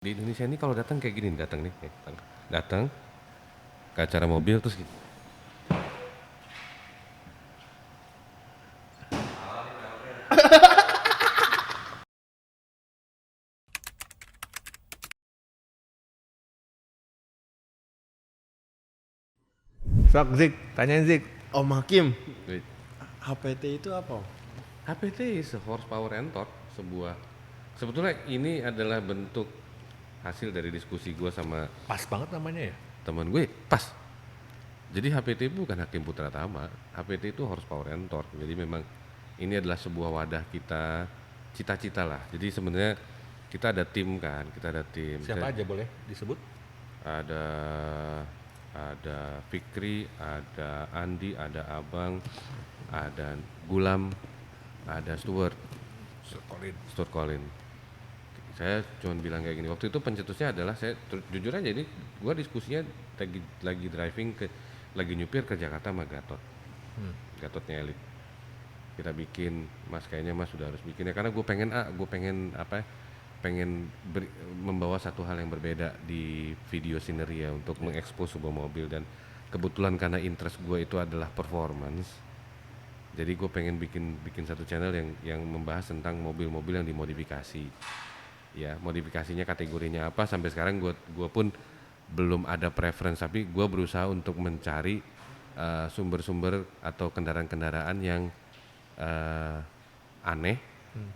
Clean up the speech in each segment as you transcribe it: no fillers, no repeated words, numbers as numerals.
Di Indonesia ini kalau datang kayak gini, datang nih, datang ke acara mobil terus gitu. Sok Zik, tanyain Zik. Om Hakim, Wait, HPT itu apa? Om? HPT is a horsepower and torque, sebuah sebetulnya ini adalah bentuk hasil dari diskusi gue sama Pas banget namanya ya. teman gue, pas. Jadi HPT bukan Hakim Putra Tama, HPT itu horsepower and torque. Jadi memang ini adalah sebuah wadah kita, cita-cita lah. Jadi sebenarnya kita ada tim kan, kita ada tim. Siapa aja boleh disebut? Ada Fikri, ada Andi, ada Abang, ada Gulam, ada Stuart Collin. Saya cuma bilang kayak gini. Waktu itu pencetusnya adalah saya jujur aja ini gua diskusinya lagi driving lagi nyupir ke Jakarta sama Gatotnya Elit. Kita bikin, Mas kayaknya Mas sudah harus bikinnya karena gue pengen membawa satu hal yang berbeda di video scenery ya untuk mengekspos sebuah mobil, dan kebetulan karena interest gue itu adalah performance, jadi gue pengen bikin satu channel yang membahas tentang mobil-mobil yang dimodifikasi ya, modifikasinya kategorinya apa. Sampai sekarang gue pun belum ada preference, tapi gue berusaha untuk mencari sumber-sumber atau kendaraan-kendaraan yang aneh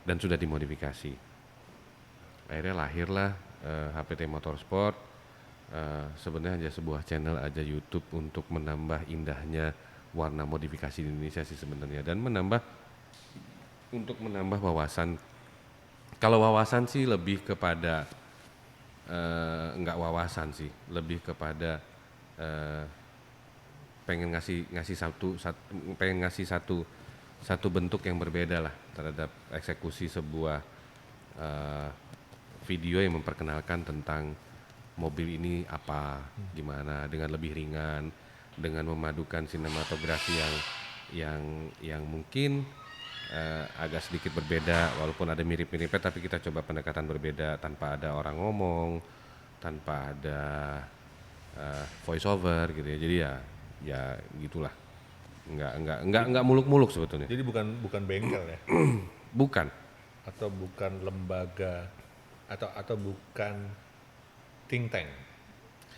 dan sudah dimodifikasi. Akhirnya lahirlah HPT Motorsport, sebenarnya hanya sebuah channel aja YouTube untuk menambah indahnya warna modifikasi di Indonesia sih sebenarnya, dan untuk menambah wawasan. Kalau wawasan sih lebih kepada enggak wawasan sih, lebih kepada pengen ngasih satu bentuk yang berbeda lah terhadap eksekusi sebuah video yang memperkenalkan tentang mobil ini apa, gimana, dengan lebih ringan, dengan memadukan sinematografi yang mungkin agak sedikit berbeda, walaupun ada mirip-miripnya, tapi kita coba pendekatan berbeda tanpa ada orang ngomong, tanpa ada voice over gitu ya. Jadi ya gitulah. Enggak muluk-muluk sebetulnya. Jadi bukan bengkel ya, Bukan. atau bukan lembaga, atau bukan think tank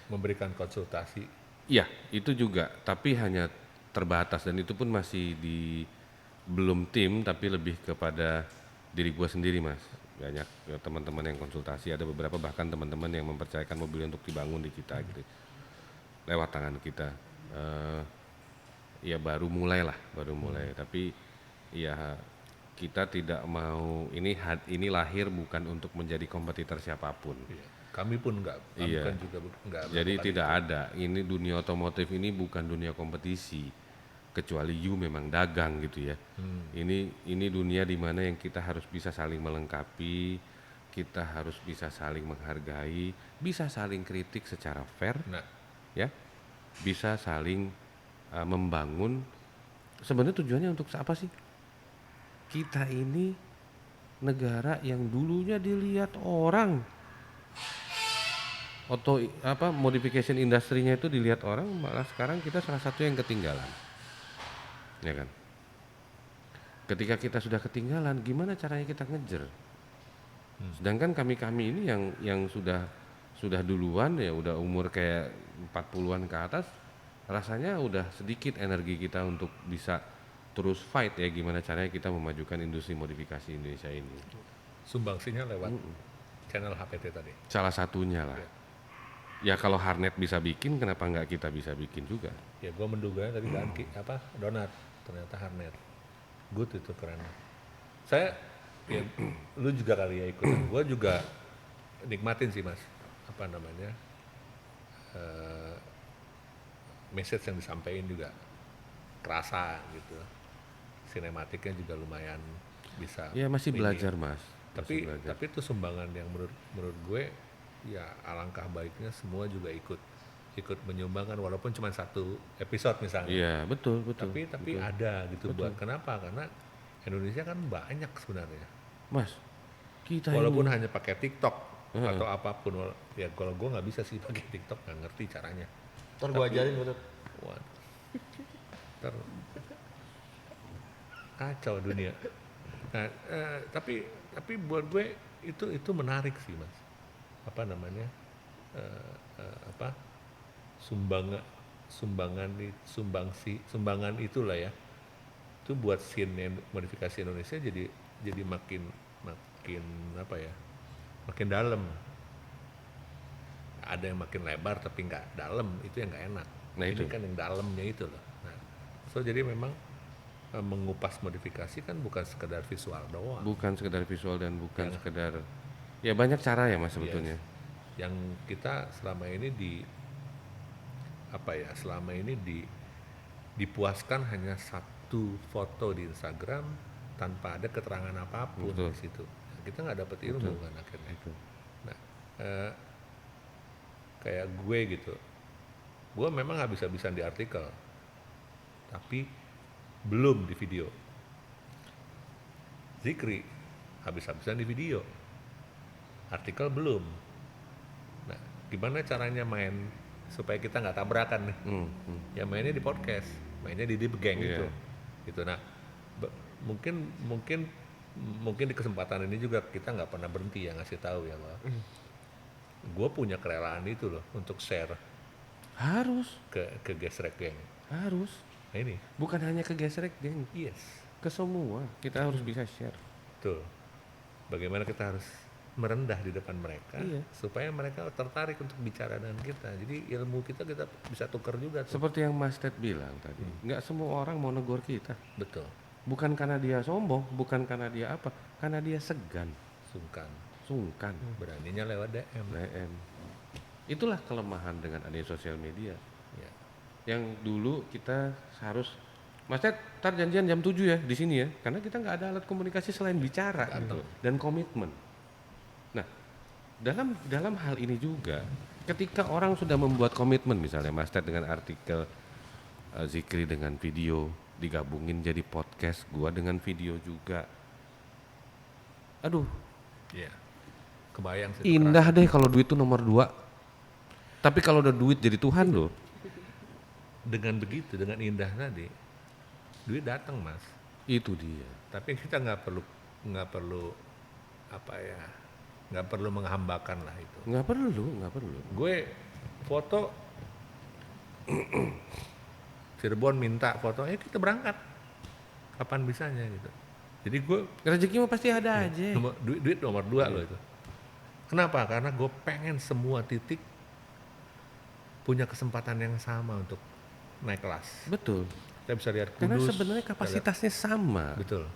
memberikan konsultasi. Iya, itu juga, tapi hanya terbatas, dan itu pun masih belum tim, tapi lebih kepada diri gua sendiri, Mas. Banyak ya, teman-teman yang konsultasi, ada beberapa bahkan teman-teman yang mempercayakan mobil untuk dibangun di kita gitu, lewat tangan kita. Ya baru mulai, tapi ya kita tidak mau ini lahir bukan untuk menjadi kompetitor siapapun. Iya. Kami pun nggak, Iya. bukan juga nggak. Jadi melakukan tidak itu. ada. Ini dunia otomotif ini bukan dunia kompetisi, kecuali you memang dagang gitu ya. Ini dunia di mana yang kita harus bisa saling melengkapi, kita harus bisa saling menghargai, bisa saling kritik secara fair, Nah, ya, bisa saling membangun. Sebenarnya tujuannya untuk apa sih? Kita ini negara yang dulunya dilihat orang, modification industrinya itu dilihat orang, malah sekarang kita salah satu yang ketinggalan, ya kan? Ketika kita sudah ketinggalan, gimana caranya kita ngejar? Sedangkan kami ini yang sudah duluan ya, udah umur kayak 40-an ke atas, rasanya udah sedikit energi kita untuk bisa terus fight ya, gimana caranya kita memajukan industri modifikasi Indonesia ini. sumbangsinya lewat channel HPT tadi. Salah satunya lah. Ya kalau Harnet bisa bikin, kenapa nggak kita bisa bikin juga? Ya gue menduga tadi donat, ternyata Harnet. Good, itu keren. Saya ya, lu juga kali ya ikutan. Gue juga nikmatin sih Mas, apa namanya, message yang disampaikan juga kerasa gitu. Sinematiknya juga lumayan bisa. Ya masih ini. belajar, Mas. Tapi Masih belajar. itu sumbangan yang menurut gue ya alangkah baiknya semua juga ikut menyumbangkan, walaupun cuma satu episode misalnya. Iya, betul. Tapi betul. ada gitu buat kenapa? Karena Indonesia kan banyak sebenarnya. Mas, kita Walaupun ini hanya pakai TikTok, atau apapun. Ya kalau gue nggak bisa sih pakai TikTok, nggak ngerti caranya. Ntar gue ajarin gue tuh. Waduh, ntar kacau dunia. Nah, tapi buat gue itu menarik sih mas. Apa namanya? Apa? Sumbangan itulah ya. Itu buat scene modifikasi Indonesia jadi makin apa ya? Makin dalam. Ada yang makin lebar tapi nggak dalam, itu yang nggak enak. Nah, Ini itu. kan yang dalamnya itu loh. Nah, so jadi memang mengupas modifikasi kan bukan sekedar visual doang. Bukan sekedar visual dan bukan Yang- sekedar, ya banyak cara ya mas sebetulnya. Yang kita selama ini selama ini dipuaskan hanya satu foto di Instagram tanpa ada keterangan apapun Betul. di situ. Kita nggak dapat ilmu kan akhirnya. Betul. Nah, kayak gue gitu, gue memang habis-habisan di artikel, tapi belum di video. Zikri habis-habisan di video, artikel belum. Nah, gimana caranya main supaya kita nggak tabrakan nih? Ya mainnya di podcast, mainnya di Deep Gang Iya. gitu. Nah, mungkin di kesempatan ini juga kita nggak pernah berhenti ya ngasih tahu ya bahwa gue punya kerelaan itu loh untuk share Harus, ke Gesrek Gang. harus. Nah ini, Bukan hanya ke gesrek geng, yes, ke semua kita harus bisa share. betul. Bagaimana kita harus merendah di depan mereka Iya. supaya mereka tertarik untuk bicara dengan kita. Jadi ilmu kita bisa tukar juga tuh. Seperti yang Mas Ted bilang tadi, nggak semua orang mau negor kita. Betul. Bukan karena dia sombong, bukan karena dia apa, karena dia segan, sungkan, Beraninya lewat DM. DM. Itulah kelemahan dengan adanya sosial media. Ya. Yang dulu kita harus, Mas Ted, ntar janjian jam 7 ya di sini ya, karena kita nggak ada alat komunikasi selain bicara gitu, dan komitmen. Nah, dalam hal ini juga, ketika orang sudah membuat komitmen, misalnya Mas Ted dengan artikel, Zikri dengan video, digabungin jadi podcast, gua dengan video juga. Aduh, Iya. Kebayang sih. itu indah deh kalau duit itu nomor 2. Tapi kalau udah duit jadi Tuhan loh. keras. Dengan begitu, dengan indah tadi, duit datang mas. Itu dia. Tapi kita nggak perlu nggak perlu menghambakan lah itu. Nggak perlu. Gue foto Cirebon minta foto, kita berangkat. Kapan bisanya gitu. Jadi gue Rezeki mah pasti ada aja. duit nomor 2 loh itu. Kenapa? Karena gue pengen semua titik punya kesempatan yang sama untuk naik kelas. Betul. Kita bisa lihat Kudus. Karena sebenarnya kita lihat- kapasitasnya sama. betul.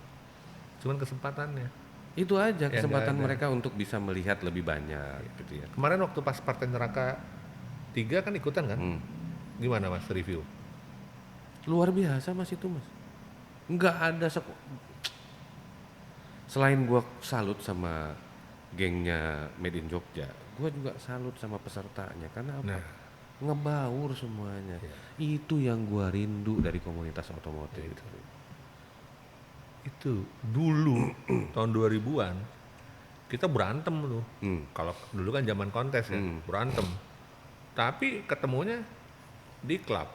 Cuman kesempatannya. Itu aja Ya, kesempatan nggak ada. mereka untuk bisa melihat lebih banyak gitu ya. Kemarin waktu pas Partai Neraka 3 kan ikutan kan? Gimana mas review? Luar biasa mas itu mas. Nggak ada selain gua salut sama gengnya Made in Jogja, gua juga salut sama pesertanya karena apa? Nah. Ngebaur semuanya. Iya. Itu yang gua rindu dari komunitas otomotif. Itu dulu tahun 2000-an kita berantem tuh. Kalau dulu kan zaman kontes ya, berantem. Tapi ketemunya di klub.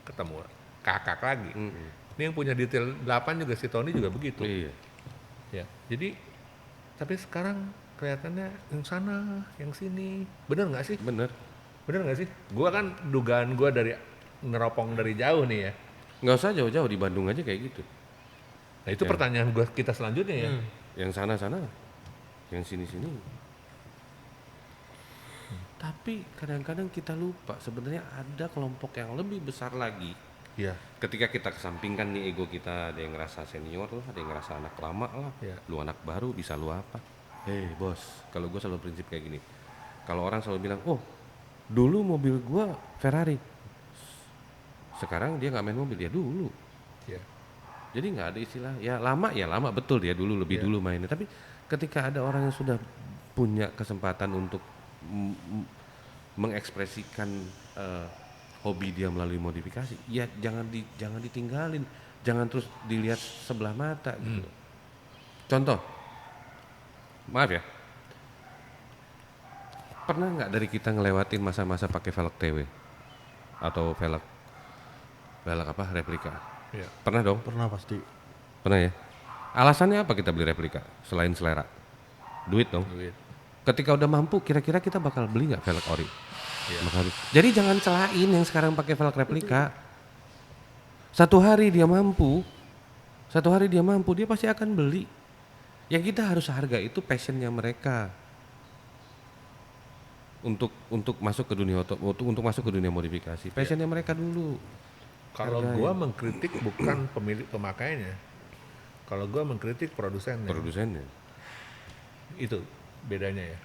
Ketemu kakak lagi. Ini yang punya detail 8 juga si Tony juga begitu. Iya. Ya. Jadi tapi sekarang kelihatannya yang sana, yang sini. Bener nggak sih? Bener. Bener nggak sih? Gua kan dugaan gua dari neropong dari jauh nih ya. Nggak usah jauh-jauh, di Bandung aja kayak gitu. Nah itu pertanyaan gua kita selanjutnya ya. Yang sana-sana, yang sini-sini. Tapi kadang-kadang kita lupa sebenarnya ada kelompok yang lebih besar lagi. Iya. Ketika kita kesampingkan nih ego kita, ada yang ngerasa senior lah, ada yang ngerasa anak lama lah. Iya. Lu anak baru bisa lu apa? Hei bos, kalau gue selalu prinsip kayak gini. Kalau orang selalu bilang, oh dulu mobil gue Ferrari. Sekarang dia nggak main mobil, ya dulu. Iya. Jadi nggak ada istilah, ya lama betul dia dulu lebih dulu mainnya. Tapi ketika ada orang yang sudah punya kesempatan untuk mengekspresikan hobi dia melalui modifikasi, ya jangan ditinggalin, jangan terus dilihat sebelah mata gitu. Contoh, maaf ya, Pernah nggak dari kita ngelewatin masa-masa pakai velg TW atau velg apa replika? Iya. Pernah dong? Pernah pasti. Pernah ya? Alasannya apa kita beli replika selain selera? Duit dong. Duit. Ketika udah mampu, kira-kira kita bakal beli nggak velg ori? Iya. Makanya. Jadi jangan celain yang sekarang pakai velg replika. Satu hari dia mampu, dia pasti akan beli. Yang kita harus harga itu passionnya mereka untuk masuk ke dunia untuk masuk ke dunia modifikasi. Passionnya mereka dulu. Kalau Hargain. gua mengkritik bukan pemilik pemakainya. Kalau gua mengkritik produsennya. Produsennya. Itu bedanya ya.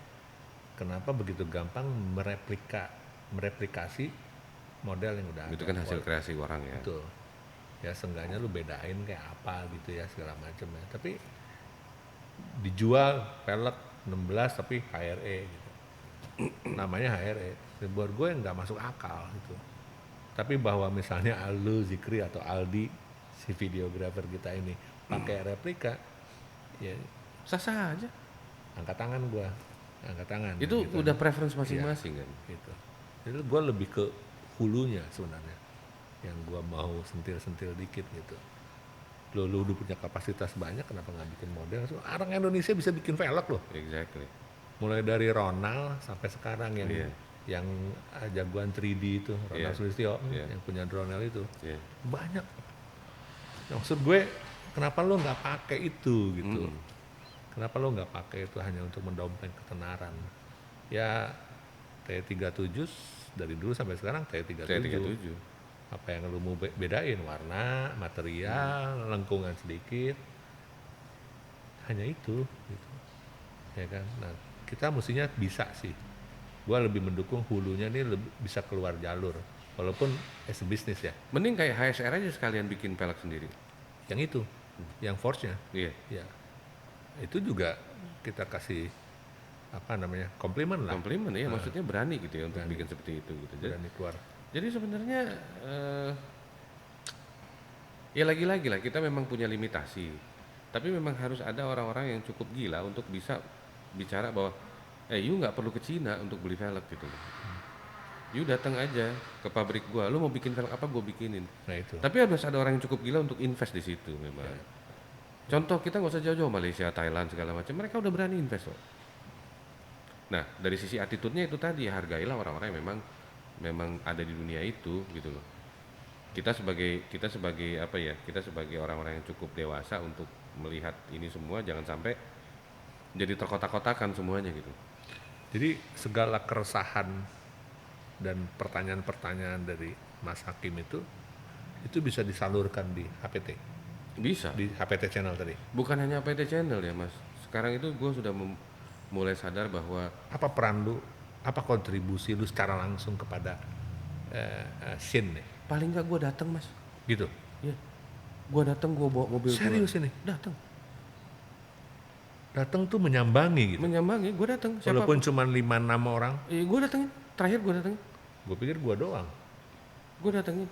Kenapa begitu gampang mereplikasi model yang udah Itu ada. kan hasil kreasi orang ya. Betul. Ya seenggaknya lu bedain kayak apa gitu ya segala macam ya. Tapi dijual pelek 16 tapi HRE gitu. Namanya HRE. Buat gue nggak masuk akal gitu. Tapi bahwa misalnya Aldo, Zikri atau Aldi si videografer kita ini pakai replika, ya Sah-sah aja. angkat tangan gua, angkat tangan. Itu gitu. udah preference masing-masing kan. Gitu. Jadi gua lebih ke hulunya sebenarnya, yang gua mau sentil-sentil dikit gitu. Lu udah punya kapasitas banyak, kenapa nggak bikin model? Orang Indonesia bisa bikin velg loh. Exactly. Mulai dari Ronald sampai sekarang yang Iya. yang jagoan 3D itu, Ronald Iya. Sulistyo, Iya. yang punya Dronel itu. Iya. Banyak. Nah, maksud gue kenapa lo nggak pakai itu gitu? Kenapa lo nggak pakai itu hanya untuk mendompleng ketenaran? Ya T37 dari dulu sampai sekarang T37. T37. Apa yang lo mau bedain? Warna, material, lengkungan sedikit. Hanya itu gitu. Ya kan? Nah, kita mestinya bisa sih. Gua lebih mendukung hulunya nih bisa keluar jalur. Walaupun as a business ya. Mending kayak HSR aja sekalian bikin pelek sendiri. Yang itu, yang force-nya. Iya. Ya. Itu juga kita kasih apa namanya? Komplimen lah. Komplimen ya, maksudnya berani gitu ya untuk Berani. bikin seperti itu gitu. Berani keluar. Jadi sebenarnya ya lagi-lagi lah kita memang punya limitasi. Tapi memang harus ada orang-orang yang cukup gila untuk bisa bicara bahwa you nggak perlu ke Cina untuk beli velg gitu. You datang aja ke pabrik gua, lu mau bikin velg apa gua bikinin. Nah itu. Tapi harus ada orang yang cukup gila untuk invest di situ memang. Contoh kita nggak usah jauh-jauh Malaysia, Thailand segala macam, mereka udah berani invest kok. Nah dari sisi attitude-nya itu tadi, hargailah orang-orang yang memang ada di dunia itu gitu loh. Kita sebagai apa ya? Kita sebagai orang-orang yang cukup dewasa untuk melihat ini semua, jangan sampai jadi terkotak-kotakan semuanya gitu. Jadi segala keresahan dan pertanyaan-pertanyaan dari Mas Hakim itu bisa disalurkan di HPT, Bisa. di HPT channel tadi. Bukan hanya PT Channel ya mas. Sekarang itu gue sudah mulai sadar bahwa Apa peran lu, apa kontribusi lu secara langsung kepada scene nih? paling nggak gue datang mas. Gitu. Ya, gue datang, gue bawa mobil. Serius ini? Datang. Datang tuh menyambangi gitu. Menyambangi, gue datang. Walaupun cuma 5-6 orang, gue datengin. Terakhir gue datengin. gue pikir gue doang. Gue datengin.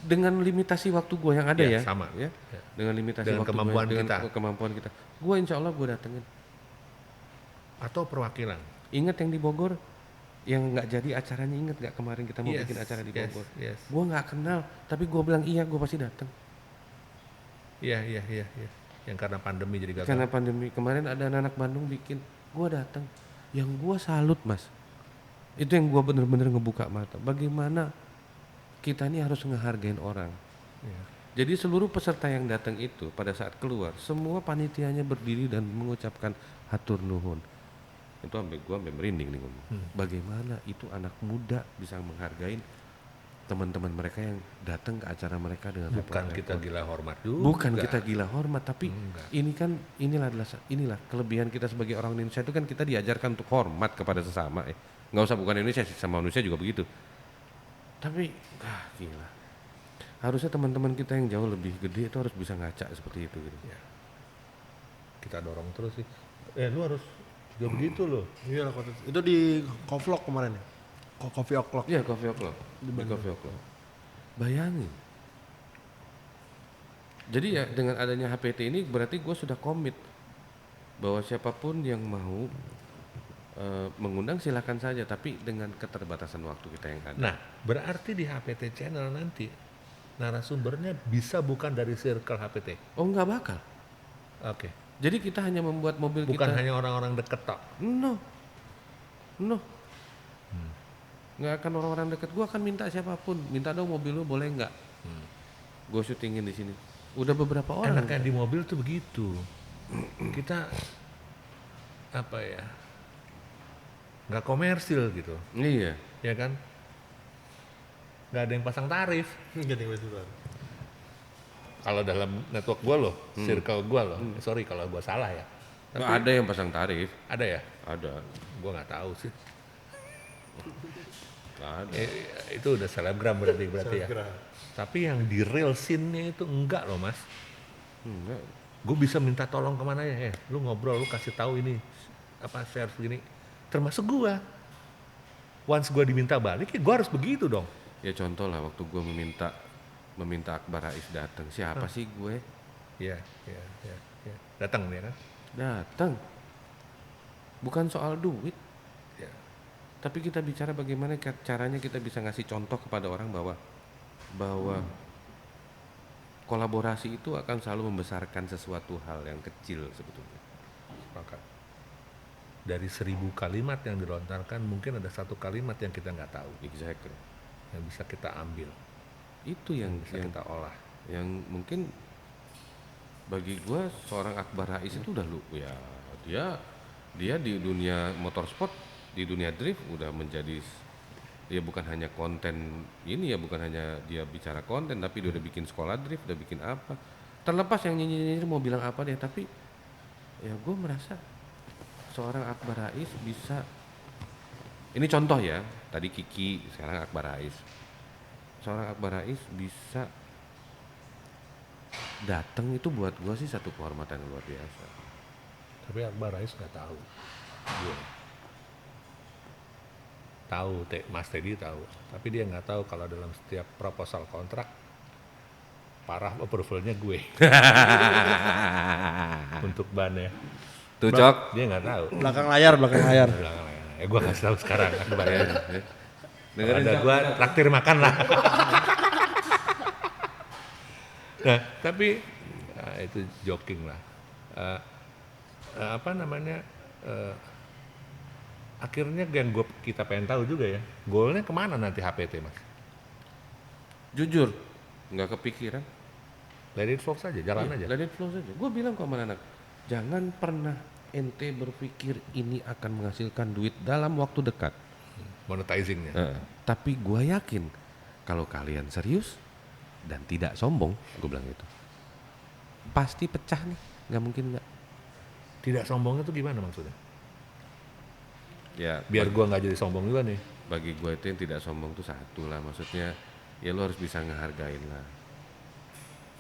Dengan limitasi waktu gue yang ada ya. Sama. Ya. Ya. Dengan limitasi Dengan waktu kemampuan dengan kita. kemampuan kita. Gue insya Allah gue datengin. Atau perwakilan. Ingat yang di Bogor, yang nggak jadi acaranya, ingat nggak kemarin kita mau Yes, bikin acara di Bogor. yes. Gue nggak kenal, tapi gue bilang iya, gue pasti datang. Iya. Yang karena pandemi jadi gagal. Karena pandemi kemarin ada anak Bandung bikin, gue datang. Yang gue salut mas, itu yang gue bener-bener ngebuka mata. Bagaimana kita ini harus ngehargain orang. Iya. Jadi seluruh peserta yang datang itu pada saat keluar, semua panitianya berdiri dan mengucapkan hatur nuhun. Itu gue merinding nih ngomong. Bagaimana itu anak muda bisa menghargai teman-teman mereka yang datang ke acara mereka dengan Bukan repot-repot. kita gila hormat juga. Bukan kita gila hormat, tapi Enggak. ini kan inilah kelebihan kita sebagai orang Indonesia itu kan kita diajarkan untuk hormat kepada sesama. Nggak usah bukan Indonesia sih, sama manusia juga begitu. Tapi gila. Harusnya teman-teman kita yang jauh lebih gede itu harus bisa ngaca seperti itu gitu. Ya. Kita dorong terus sih. Lu harus juga begitu loh. Iya lah, itu di Coffee kemarin ya. Coffee O'Clock. Iya, Coffee O'Clock. Di Coffee O'Clock. Bayangin. Jadi ya dengan adanya HPT ini berarti gue sudah komit bahwa siapapun yang mau mengundang silakan saja, tapi dengan keterbatasan waktu kita yang ada. Nah, berarti di HPT Channel nanti narasumbernya bisa bukan dari circle HPT. Oh nggak bakal. Oke. Jadi kita hanya membuat mobil Bukan kita. hanya orang-orang deket tok. No, no. Nggak akan orang-orang deket. Gue akan minta siapapun, minta dong mobil lu boleh nggak? Gue syutingin di sini. Udah beberapa orang. Enaknya di mobil tuh begitu. Kita apa ya? Nggak komersil gitu, Iya. ya kan? Nggak ada yang pasang tarif. Gak ada yang betulan. Kalau dalam network gua loh, circle gua loh. Sorry kalau gua salah ya. Nggak ada yang pasang tarif. Ada ya? Ada. Gua nggak tahu sih. Nggak ada. Itu udah selebgram berarti ya. Selebgram. Tapi yang di real scene-nya itu enggak loh mas. Enggak. Gue bisa minta tolong kemana ya? Lu ngobrol, lu kasih tahu ini apa share segini. Termasuk gua. Once gua diminta balik, ya gua harus begitu dong. Ya contoh lah waktu gue meminta Akbar Rais datang. Siapa sih gue? Iya. Datang ya kan? Datang. Bukan soal duit. Ya. Tapi kita bicara bagaimana caranya kita bisa ngasih contoh kepada orang bahwa kolaborasi itu akan selalu membesarkan sesuatu hal yang kecil sebetulnya. Sepakat. Dari 1000 kalimat yang dilontarkan, mungkin ada satu kalimat yang kita nggak tahu, Exactly. yang bisa kita ambil, Itu yang bisa kita olah. yang mungkin bagi gue seorang Akbar Rais itu udah ya dia di dunia motorsport, di dunia drift udah menjadi ya bukan hanya konten ini ya, bukan hanya dia bicara konten, tapi dia udah bikin sekolah drift, udah bikin apa. Terlepas yang nyanyi mau bilang apa deh, tapi ya gue merasa seorang Akbar Rais bisa, ini contoh ya, tadi Kiki, sekarang Akbar Rais. Seorang Akbar Rais bisa datang itu buat gue sih satu kehormatan yang luar biasa. Tapi Akbar Rais nggak tahu. Gue tahu, Mas Teddy tahu. Tapi dia nggak tahu kalau dalam setiap proposal kontrak parah approval-nya gue untuk bannya. Tuh Cok. Dia nggak tahu. Belakang layar. Ya gue kasih tahu sekarang Akbar Rais. Dengerin Ada Cok. gue traktir makan lah. Nah, tapi itu joking lah. Akhirnya yang kita pengen tahu juga ya, goalnya kemana nanti HPT mas? Jujur, nggak kepikiran. Let it flow saja, jalan aja. Let it flow saja. Gue bilang ke anak-anak, jangan pernah ente berpikir ini akan menghasilkan duit dalam waktu dekat. Monetizingnya. Tapi gue yakin kalau kalian serius dan tidak sombong, gue bilang gitu, pasti pecah nih, nggak mungkin nggak. Tidak sombongnya tuh gimana maksudnya? Ya Biar gua nggak jadi sombong juga nih. bagi gue itu yang tidak sombong tuh satu lah, maksudnya ya lo harus bisa ngehargain lah.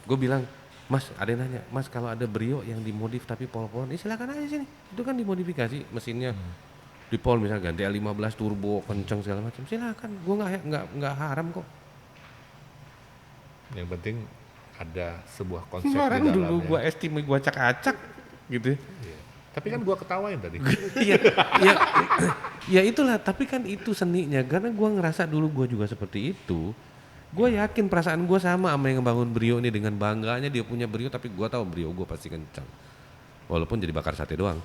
Gue bilang, mas ada yang nanya, mas kalau ada Brio yang dimodif tapi pol-polan, silakan aja sini, itu kan dimodifikasi mesinnya. Di pol misalnya ganti L15 turbo kenceng segala macam, silakan, gue nggak haram kok. Yang penting ada sebuah konsep Kemarin di dulu dalamnya. gue estimate gue acak-acak gitu. Iya. Tapi kan gua ketawain tadi. Iya, ya itulah. Tapi kan itu seninya. Karena gue ngerasa dulu gue juga seperti itu. Gue yakin perasaan gue sama yang ngebangun Brio ini, dengan bangganya dia punya Brio. Tapi gue tahu Brio gue pasti kencang. Walaupun jadi bakar sate doang.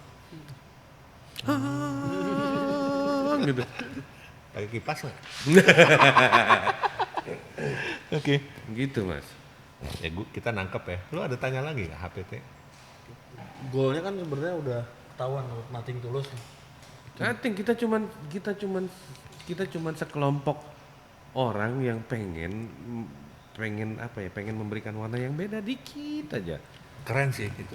Gitu. Pakai kipas nggak? Oke. Gitu mas. Ya kita nangkep ya. Lu ada tanya lagi nggak HPT? Goalnya kan sebenarnya udah ketahuan, nothing tulus. Nothing, kita cuman sekelompok orang yang pengen apa ya, pengen memberikan warna yang beda dikit aja. Keren sih itu.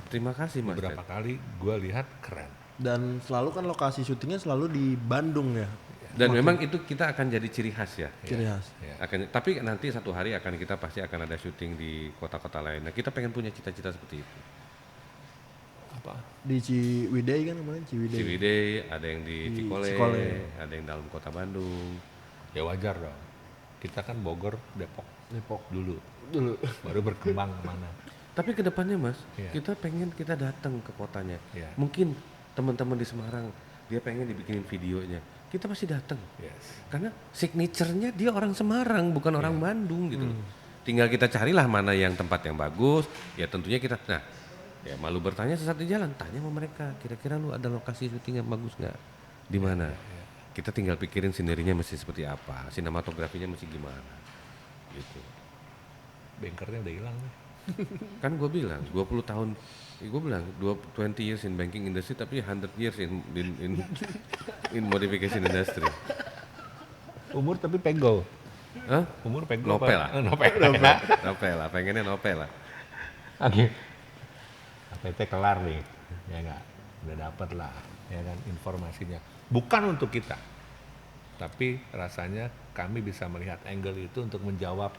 Terima kasih mas. Beberapa kali gua lihat keren. Dan selalu kan lokasi syutingnya selalu di Bandung ya. Dan memang itu kita akan jadi ciri khas ya. Ciri khas. Ya. Tapi nanti satu hari kita pasti akan ada syuting di kota-kota lain. Nah, kita pengen punya cita-cita seperti itu. Apa? Di Ciwidey kan kemarin, Ciwidey. Ciwidey, ada yang di Di Cikole, Cikole. ada yang dalam kota Bandung. Ya wajar dong. Kita kan Bogor, Depok Depok dulu. dulu. Baru berkembang kemana. Tapi kedepannya mas, Iya. kita pengen kita datang ke kotanya. Iya. Mungkin teman-teman di Semarang dia pengen dibikinin videonya, kita pasti datang. Yes. Karena signaturenya dia orang Semarang, bukan orang Bandung gitu. Tinggal kita carilah mana yang tempat yang bagus, ya tentunya kita, nah ya malu bertanya sesat di jalan, tanya sama mereka, kira-kira lu ada lokasi syuting yang bagus nggak? Di mana? Kita tinggal pikirin sendirinya mesti seperti apa, sinematografinya mesti gimana, gitu. Bankernya udah hilang nih. Kan gue bilang 20 tahun, gue bilang 20 years in banking industry tapi 100 years in modification industry. Umur tapi pegol. Hah? Umur pegol. Nopel lah. Nopel. Nopel lah, pengennya nopel lah. Oke. APT kelar nih. Ya enggak? Udah dapet lah. Ya kan informasinya. Bukan untuk kita. Tapi rasanya kami bisa melihat angle itu untuk menjawab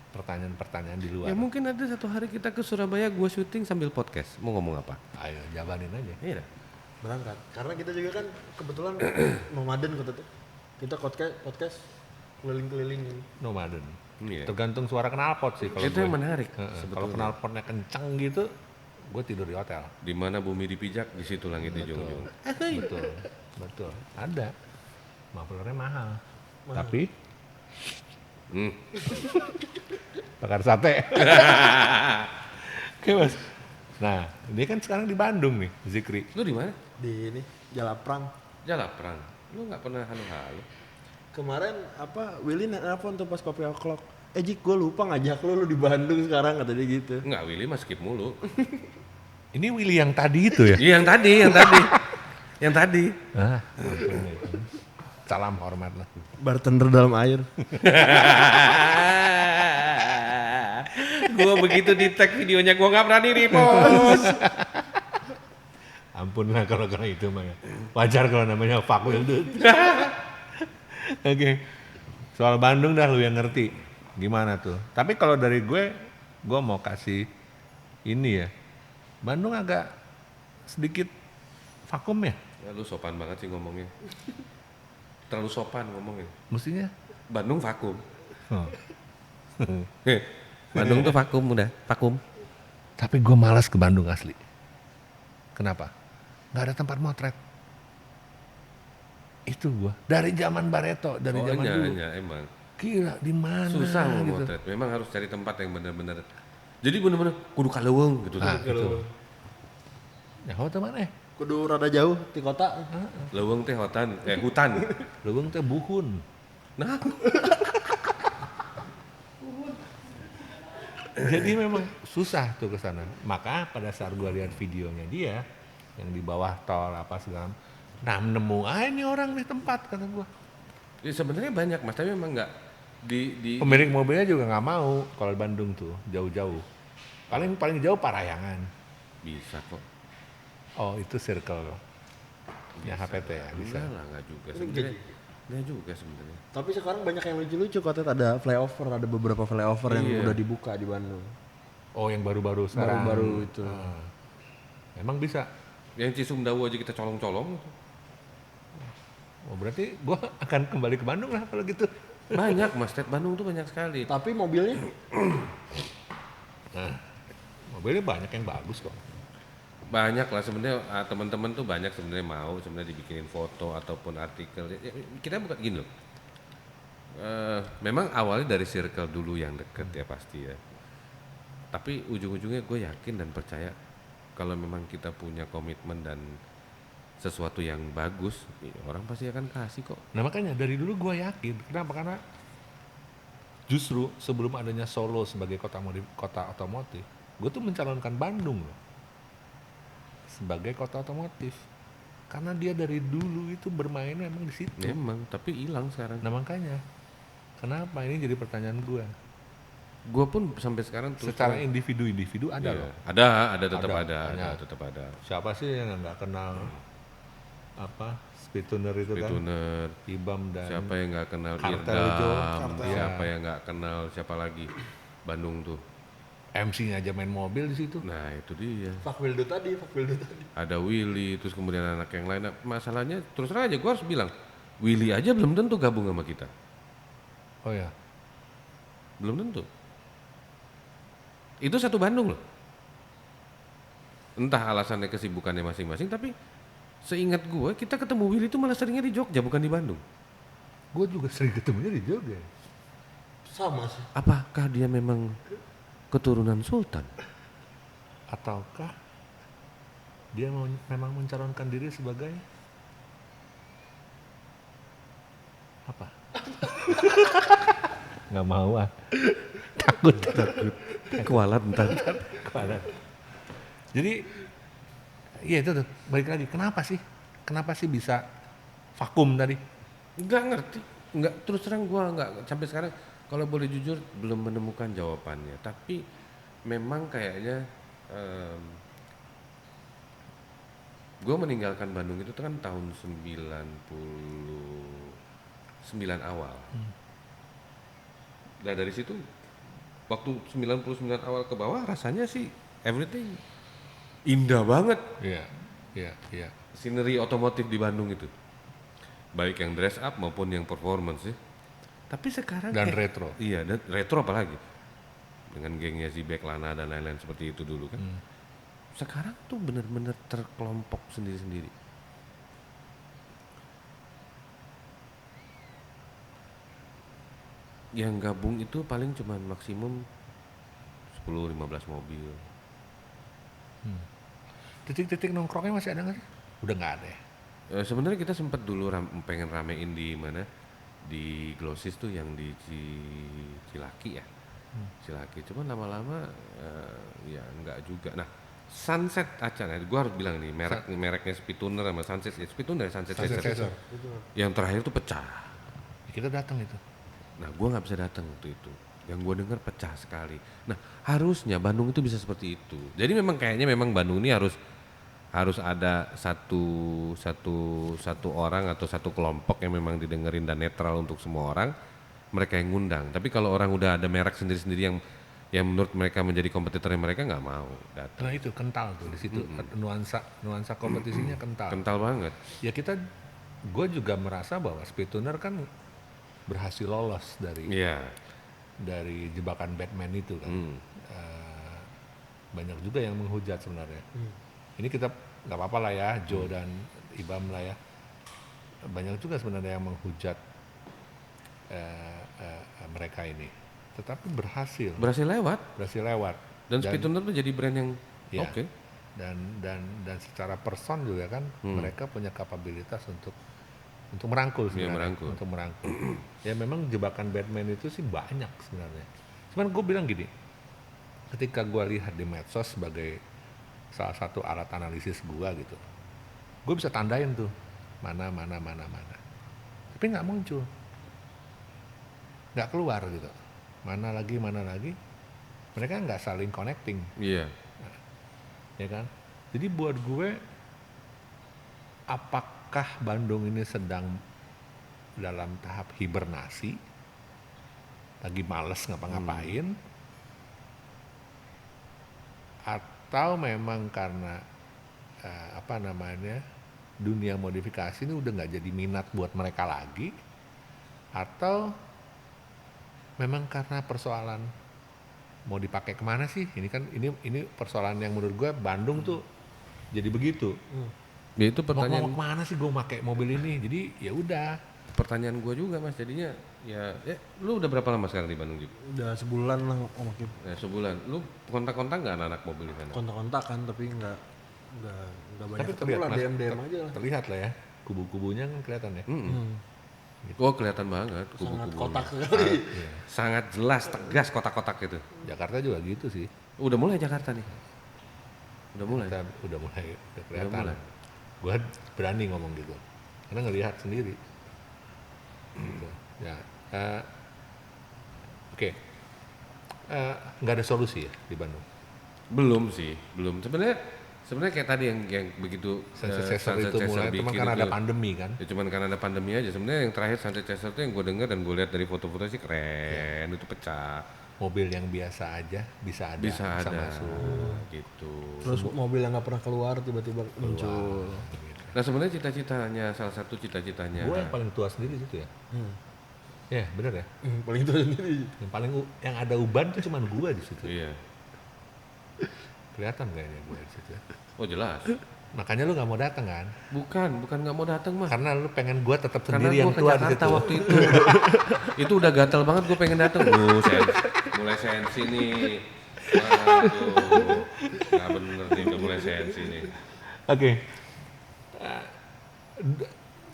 pertanyaan-pertanyaan di luar. Ya mungkin ada satu hari kita ke Surabaya, gue syuting sambil podcast. Mau ngomong apa? Ayo jabanin aja. Iya. Berangkat. Karena kita juga kan kebetulan nomaden kota tuh. Kita podcast keliling-keliling ini. Nomaden. Iya. Tergantung suara knalpot sih kalau Itu yang gue. menarik. Kalau sebetulnya. knalpotnya kenceng gitu, gue tidur di hotel. Di mana bumi dipijak, di situ langit dijunjung. Betul, betul. Ada. Mufflernya mahal. Tapi Hmm. bakar sate. Oke mas. Nah, dia kan sekarang di Bandung nih, Zikri. Lu di mana? Di ini Jalaprang. Jalaprang. Lu nggak pernah halo-halo. Kemarin Willy nelfon tuh pas kopi o'clock. Jik gue lupa ngajak lu di Bandung sekarang kata dia gitu. Enggak, Willy mah skip mulu. Ini Willy yang tadi itu ya? Iya yang tadi. Yang tadi. Ah, ampun, ya. Salam hormat lah. Bartender dalam air. Gua begitu di tag videonya gua nggak berani repost. Ampun lah kalau karena itu mah ya. Wajar kalau namanya Pak Wildut. Oke. Soal Bandung dah lu yang ngerti. Gimana tuh? Tapi kalau dari gue mau kasih ini ya. Bandung agak sedikit vakum ya. Ya, lu sopan banget sih ngomongnya. Terlalu sopan ngomongnya. Mestinya. Bandung vakum. Oh. Bandung tuh vakum udah, vakum. Tapi gue malas ke Bandung asli. Kenapa? Gak ada tempat motret. Itu gue. Dari zaman Barreto, dari zaman dulu. Iya, emang. Gila, di mana? Susah mau gitu. motret. Memang harus cari tempat yang benar-benar. Jadi benar-benar kudu kaleweng gitu. Ah, betul. Ya, kau teman Kudu rada jauh di kota. Leweng teh hutan. Leweng teh buhun. Nah, Jadi memang susah tuh ke sana. Maka pada saat gua lihat videonya dia yang di bawah tol apa segala, nah nemu ini orang di tempat kata gua. ya sebenarnya banyak Mas, tapi memang nggak di Pemilik mobilnya juga nggak mau kalau di Bandung tuh jauh-jauh. Paling jauh Parayangan. bisa kok. Oh itu circle ya HPT ya bisa. Enggak lah, enggak juga sebenarnya. Enggak juga sebenarnya. Tapi sekarang banyak yang lucu-lucu katanya ada flyover, ada beberapa flyover yang Iya. udah dibuka di Bandung. Oh yang baru-baru sekarang. Baru-baru itu. Ah. Emang bisa. Yang Cisumdawu aja kita colong-colong. Oh berarti gua akan kembali ke Bandung lah kalau gitu. Banyak Mas, Ted Bandung tuh banyak sekali. Tapi mobilnya Nah, mobilnya banyak yang bagus kok. Banyak lah sebenarnya teman-teman tuh banyak sebenarnya mau sebenarnya dibikinin foto ataupun artikel. Ya, kita bukan gini loh. Memang awalnya dari circle dulu yang deket ya pasti ya. Tapi ujung-ujungnya gue yakin dan percaya kalau memang kita punya komitmen dan sesuatu yang bagus, ya orang pasti akan kasih kok. Nah makanya dari dulu gue yakin. Kenapa? Karena justru sebelum adanya Solo sebagai kota otomotif, gue tuh mencalonkan Bandung loh sebagai kota otomotif. Karena dia dari dulu itu bermainnya emang di situ. Memang, tapi hilang sekarang. Nah makanya, kenapa ini jadi pertanyaan gue? Gue pun sampai sekarang terus Secara individu ada iya, loh. ada tetap Ada, ada banyak. tetap ada. Siapa sih yang nggak kenal apa speed tuner itu kan? Tuner, Ibam dan siapa yang nggak kenal Kartel Irdam, Jo, Kartel. siapa yang nggak kenal siapa lagi Bandung tuh. MC-nya aja main mobil di situ. Nah itu dia. Pak Wildo tadi. Ada Willy, terus kemudian anak yang lain. Nah, masalahnya terus terang aja gue harus bilang, Willy aja belum tentu gabung sama kita. Oh ya, Belum tentu. Itu satu Bandung loh. Entah alasannya kesibukannya masing-masing, tapi Seingat gue, kita ketemu Willy itu malah seringnya di Jogja, bukan di Bandung. Gue juga sering ketemunya di Jogja. Sama sih. Apakah dia memang keturunan sultan? Ataukah dia memang mencalonkan diri sebagai apa? Nggak mau ah. Takut. Kualat entar. Kualat. Jadi, iya itu tuh, balik lagi. Kenapa sih bisa vakum tadi? Nggak ngerti, nggak, terus terang gue nggak sampai sekarang kalau boleh jujur belum menemukan jawabannya. Tapi memang kayaknya gue meninggalkan Bandung itu kan tahun 99 awal. Nah dari situ waktu 99 awal ke bawah rasanya sih everything indah banget. Iya. Scenery otomotif di Bandung itu, baik yang dress up maupun yang performance sih. Tapi sekarang Dan retro. Iya, dan retro apalagi dengan gengnya Zibek, Lana dan lain-lain seperti itu dulu kan. Sekarang tuh bener-bener terkelompok sendiri-sendiri. Yang gabung itu paling cuman maksimum 10-15 mobil. Titik-titik nongkrongnya masih ada nggak sih? Udah nggak ada ya? Sebenarnya kita sempat dulu pengen ramein di mana, di Glossis tuh yang di Cilaki ya. Cilaki, cuman lama-lama ya enggak juga. Nah, Sunset Acan, gua harus bilang nih mereknya Spituner sama Sunset Sunset Sunset Chaser. Chaser. Yang terakhir tuh pecah. Kita datang itu. Nah, gua nggak bisa datang waktu itu. Yang gua dengar pecah sekali. Nah, harusnya Bandung itu bisa seperti itu. Jadi memang kayaknya memang Bandung ini harus ada satu orang atau satu kelompok yang memang didengerin dan netral untuk semua orang, mereka yang ngundang. Tapi kalau orang udah ada merek sendiri-sendiri yang menurut mereka menjadi kompetitornya, mereka nggak mau datang. Nah itu kental tuh di situ, nuansa kompetisinya kental. Kental banget. Ya gue juga merasa bahwa Spituner kan berhasil lolos Iya. dari jebakan Batman itu kan. Banyak juga yang menghujat sebenarnya. Ini kita nggak apa-apa lah ya, Joe dan Ibam lah ya. Banyak juga sebenarnya yang menghujat mereka ini, tetapi berhasil Berhasil lewat. Dan Spituner tuh jadi brand yang ya, oke. Dan secara person juga kan mereka punya kapabilitas untuk merangkul sebenarnya. Merangkul. Untuk merangkul. Ya memang jebakan Batman itu sih banyak sebenarnya. Cuman gue bilang gini, ketika gue lihat di medsos sebagai salah satu alat analisis gue gitu, gue bisa tandain tuh mana. Tapi nggak muncul, nggak keluar gitu. Mana lagi, mereka nggak saling connecting. Iya. Ya kan? Jadi buat gue, apakah Bandung ini sedang dalam tahap hibernasi, lagi males ngapa-ngapain, atau memang karena dunia modifikasi ini udah nggak jadi minat buat mereka lagi, atau memang karena persoalan mau dipakai kemana sih? Ini persoalan yang menurut gue Bandung tuh jadi begitu. Ya itu Mau pertanyaan kemana sih gue pakai mobil ini? Jadi ya udah. pertanyaan gue juga Mas, jadinya ya lu udah berapa lama sekarang di Bandung juga? Udah sebulan lah Om Hakim. Ya, sebulan. Lu kontak-kontak nggak anak-anak mobil di sana? Kontak-kontak kan tapi nggak banyak Tapi ketemu terlihat lah, Mas, DM aja lah. terlihat lah ya, kubu-kubunya kan kelihatan ya. Oh kelihatan banget Sangat kubu-kubunya. kotak sekali. Sangat jelas, tegas kotak-kotak itu. Jakarta juga gitu sih. Udah mulai Jakarta nih. Udah mulai. Kita udah kelihatan. mulai. Gue berani ngomong gitu, karena ngelihat sendiri. Gitu. Ya, oke. Nggak ada solusi ya di Bandung. Belum sih, belum. Sebenarnya kayak tadi yang begitu Sunset Chaser itu mulai, cuma karena ada pandemi kan. Ya cuman karena ada pandemi aja. Sebenarnya yang terakhir Sunset Chaser itu yang gue dengar dan gue lihat dari foto-foto sih keren, itu pecah. Mobil yang biasa aja bisa Bisa ada masuk. gitu. Terus mobil yang nggak pernah keluar tiba-tiba muncul. Nah sebenarnya cita-citanya, salah satu cita-citanya Gue yang paling tua sendiri situ ya. Ya bener ya. Paling itu sendiri. Yang ada uban tuh cuman gue di situ. iya. Kelihatan kayaknya gue di situ. Ya. Oh jelas. Makanya lu nggak mau datang kan? Bukan nggak mau datang mah. Karena lu pengen gua tetap Karena sendiri yang gue ke tua di Jakarta situ. waktu itu. Itu udah gatel banget gue pengen datang. Mulai sensi nih. Waduh, nggak bener nih udah mulai sensi nih. Oke.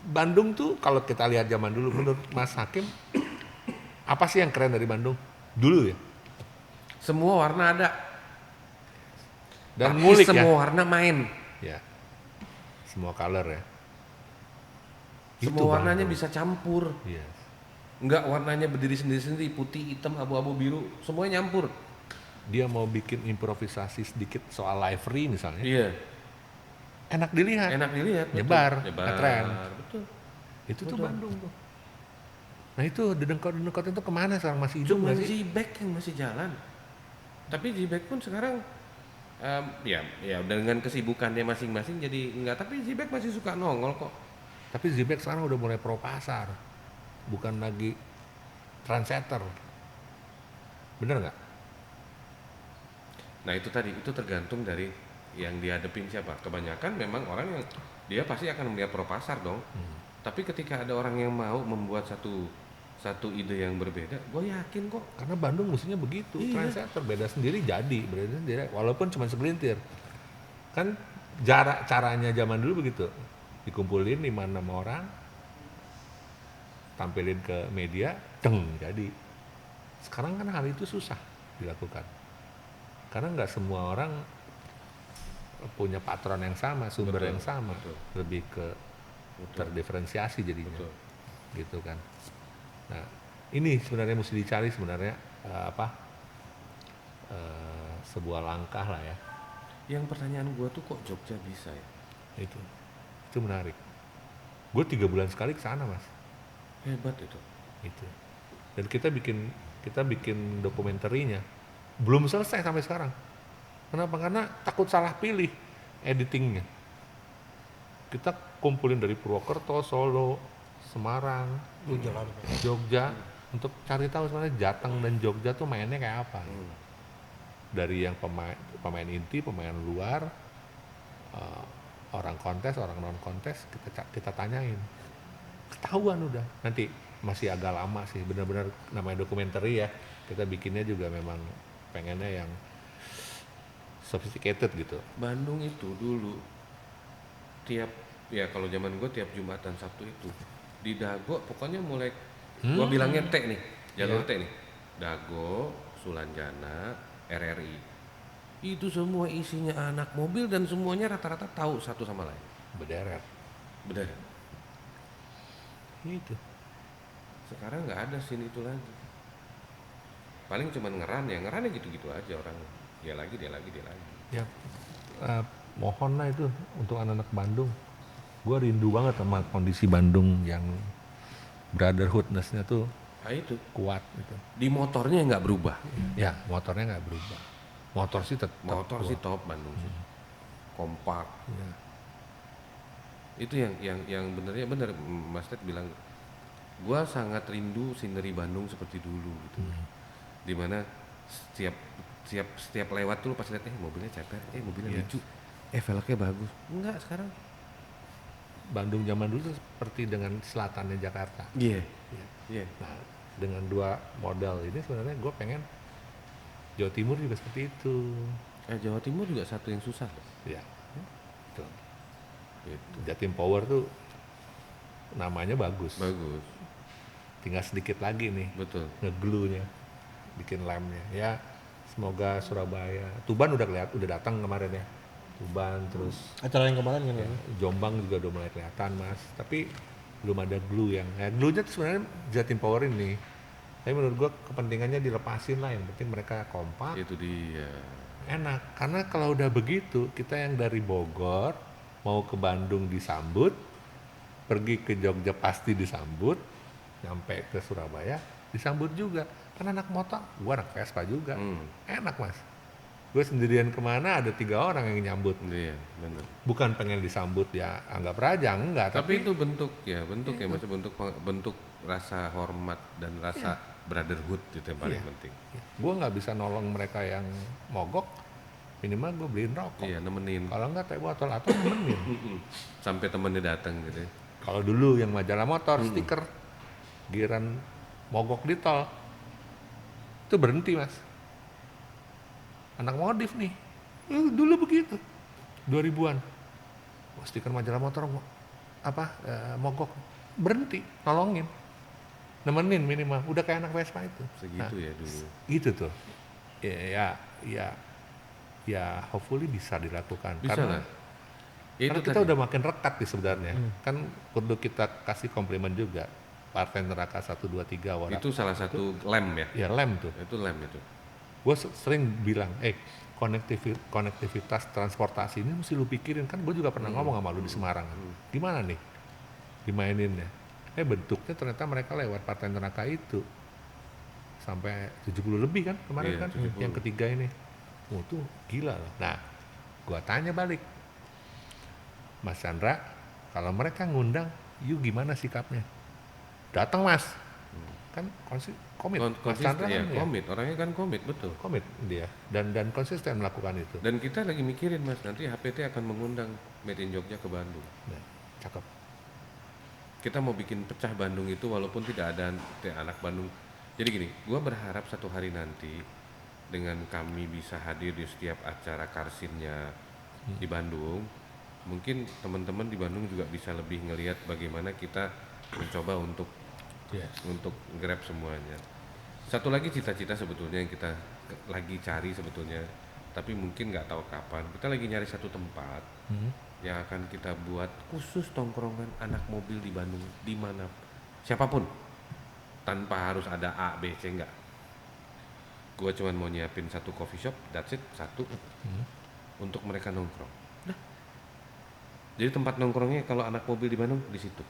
Bandung tuh kalau kita lihat zaman dulu menurut Mas Hakim apa sih yang keren dari Bandung? Dulu ya. Semua warna ada. Dan Tapi ngulik semua ya. warna main. Ya. Semua color ya. Semua Itu warnanya Bandung. bisa campur. Iya. Enggak warnanya berdiri sendiri-sendiri, putih, hitam, abu-abu, biru, semuanya nyampur. Dia mau bikin improvisasi sedikit soal livery misalnya. Iya. Enak dilihat. Enak dilihat. betul. Nyebar, Nyebar. ngetren. Betul. Itu tuh Betul. Bandung tuh. Nah itu dedengkot itu kemana sekarang, masih hidup Cuma nggak sih? Zibek yang masih jalan. Tapi Zibek pun sekarang ya dengan kesibukannya masing-masing jadi enggak. Tapi Zibek masih suka nongol kok. Tapi Zibek sekarang udah mulai pro pasar, bukan lagi trendsetter. Bener nggak? Nah itu tadi, itu tergantung dari yang dihadepin siapa. Kebanyakan memang orang yang dia pasti akan melihat pro pasar dong. Tapi ketika ada orang yang mau membuat satu ide yang berbeda, gue yakin kok. Karena Bandung musuhnya begitu, Iya. trendsetter beda sendiri beda sendiri, walaupun cuma segelintir. Kan caranya zaman dulu begitu, dikumpulin 5-6 orang, tampilin ke media, jadi. Sekarang kan hal itu susah dilakukan, karena nggak semua orang punya patron yang sama, sumber Betul, yang sama, betul. lebih ke terdiferensiasi jadinya, Betul. gitu kan. Nah, ini sebenarnya mesti dicari sebenarnya sebuah langkah lah ya. Yang pertanyaan gue tuh kok Jogja bisa ya? Itu menarik. Gue 3 bulan sekali ke sana, Mas. Hebat itu. Itu. Dan kita bikin dokumenterinya belum selesai sampai sekarang. Kenapa? Karena takut salah pilih editingnya. Kita kumpulin dari Purwokerto, Solo, Semarang, Jogja untuk cari tahu sebenarnya Jateng dan Jogja tuh mainnya kayak apa. Dari yang pemain inti, pemain luar, orang kontes, orang non kontes, kita tanyain. Ketahuan udah. Nanti masih agak lama sih, benar-benar namanya dokumenter ya. Kita bikinnya juga memang pengennya yang sophisticated gitu. Bandung itu dulu kalau zaman gue tiap Jumat dan Sabtu itu di Dago pokoknya mulai gue bilangnya T nih, jalur T nih. Dago, Sulanjana, RRI. Itu semua isinya anak mobil dan semuanya rata-rata tahu satu sama lain. Berderet. Bener. Itu. Sekarang nggak ada scene itu lagi. Paling cuman ngerannya gitu-gitu aja orang. Dia lagi. Ya, mohon lah itu untuk anak-anak Bandung. Gue rindu banget sama kondisi Bandung yang brotherhoodness-nya tuh Nah itu. kuat gitu. Di motornya nggak berubah. Ya, motornya nggak berubah. Motor sih tetap. Motor sih top Bandung sih. Kompak. Ya. Itu yang bener Mas Ted bilang. Gua sangat rindu scenery Bandung seperti dulu gitu. Dimana setiap lewat tuh lu pas lihat mobilnya ceper, mobilnya lucu, velgnya bagus. Enggak sekarang. Bandung zaman dulu tuh seperti dengan selatannya Jakarta. Iya. Ya. Iya. Nah, dengan 2 model ini sebenarnya gue pengen Jawa Timur juga seperti itu. Jawa Timur juga satu yang susah. Ya, betul. Gitu. Jatim Power tuh namanya bagus. Bagus. Tinggal sedikit lagi nih Betul. nge-glue-nya, bikin lemnya. Ya, semoga Surabaya, Tuban udah datang kemarin ya. Tuban terus Acara yang kemarin kan ya, Jombang juga udah mulai kelihatan, Mas. Tapi belum ada glue glue-nya tuh sebenarnya Jatim Power ini. Tapi menurut gua kepentingannya dilepasin lah, yang penting mereka kompak. Itu dia. Enak, karena kalau udah begitu kita yang dari Bogor mau ke Bandung disambut, pergi ke Jogja pasti disambut, nyampe ke Surabaya disambut juga. Kan anak motor, gua anak Vespa juga, enak Mas. Gue sendirian kemana ada 3 orang yang nyambut. Iya, benar. Bukan pengen disambut ya anggap raja, enggak. Tapi itu bentuk ya maksudnya bentuk rasa hormat dan rasa brotherhood itu yang paling penting. Gue nggak bisa nolong mereka yang mogok, minimal gue beliin rokok. Iya, nemenin. Kalau enggak teh botol atau nemenin. Sampai temennya datang gitu ya. Kalau dulu yang majalah motor, stiker, giran mogok di tol, itu berhenti mas. Anak modif nih, dulu begitu, 2000-an. Wah, stiker majalah motor mogok, berhenti, nolongin, nemenin minimal, udah kayak anak Vespa itu. Segitu ya dulu. Gitu tuh, ya hopefully bisa dilakukan. Bisa Karena lah. Ya, Karena itu kita tadi. udah makin rekat nih sebenarnya. Kan perlu kita kasih komplimen juga. Partai Neraka 1, 2, 3 Wara. Itu salah satu lem ya. Ya lem tuh. Itu lem itu. Gue sering bilang, konektivitas transportasi ini mesti lu pikirin. Kan gue juga pernah ngomong sama lu di Semarang. Gimana nih dimaininnya? Bentuknya ternyata mereka lewat Partai Neraka itu. Sampai 70 lebih kan kemarin Iya, kan. 70. Yang ketiga ini. Oh tuh gila loh. Nah, gue tanya balik. Mas Chandra, kalau mereka ngundang, you gimana sikapnya? Datang mas, kan komit. Mas Konsisten Chandra ya, kan ya, komit. Orangnya kan komit, betul. komit dia dan konsisten melakukan itu. Dan kita lagi mikirin mas, nanti HPT akan mengundang Made in Jogja ke Bandung. Nah, cakep. Kita mau bikin pecah Bandung itu walaupun tidak ada anak Bandung. Jadi gini, gua berharap satu hari nanti dengan kami bisa hadir di setiap acara karsinnya di Bandung, mungkin teman-teman di Bandung juga bisa lebih ngelihat bagaimana kita mencoba untuk Yes. grab semuanya. Satu lagi cita-cita sebetulnya yang kita lagi cari sebetulnya, tapi mungkin nggak tahu kapan. Kita lagi nyari satu tempat yang akan kita buat khusus tongkrongan anak mobil di Bandung, di mana siapapun, tanpa harus ada A, B, C, enggak. Gua cuman mau nyiapin satu coffee shop, that's it, satu untuk mereka nongkrong. Nah, jadi tempat nongkrongnya kalau anak mobil di Bandung di situ.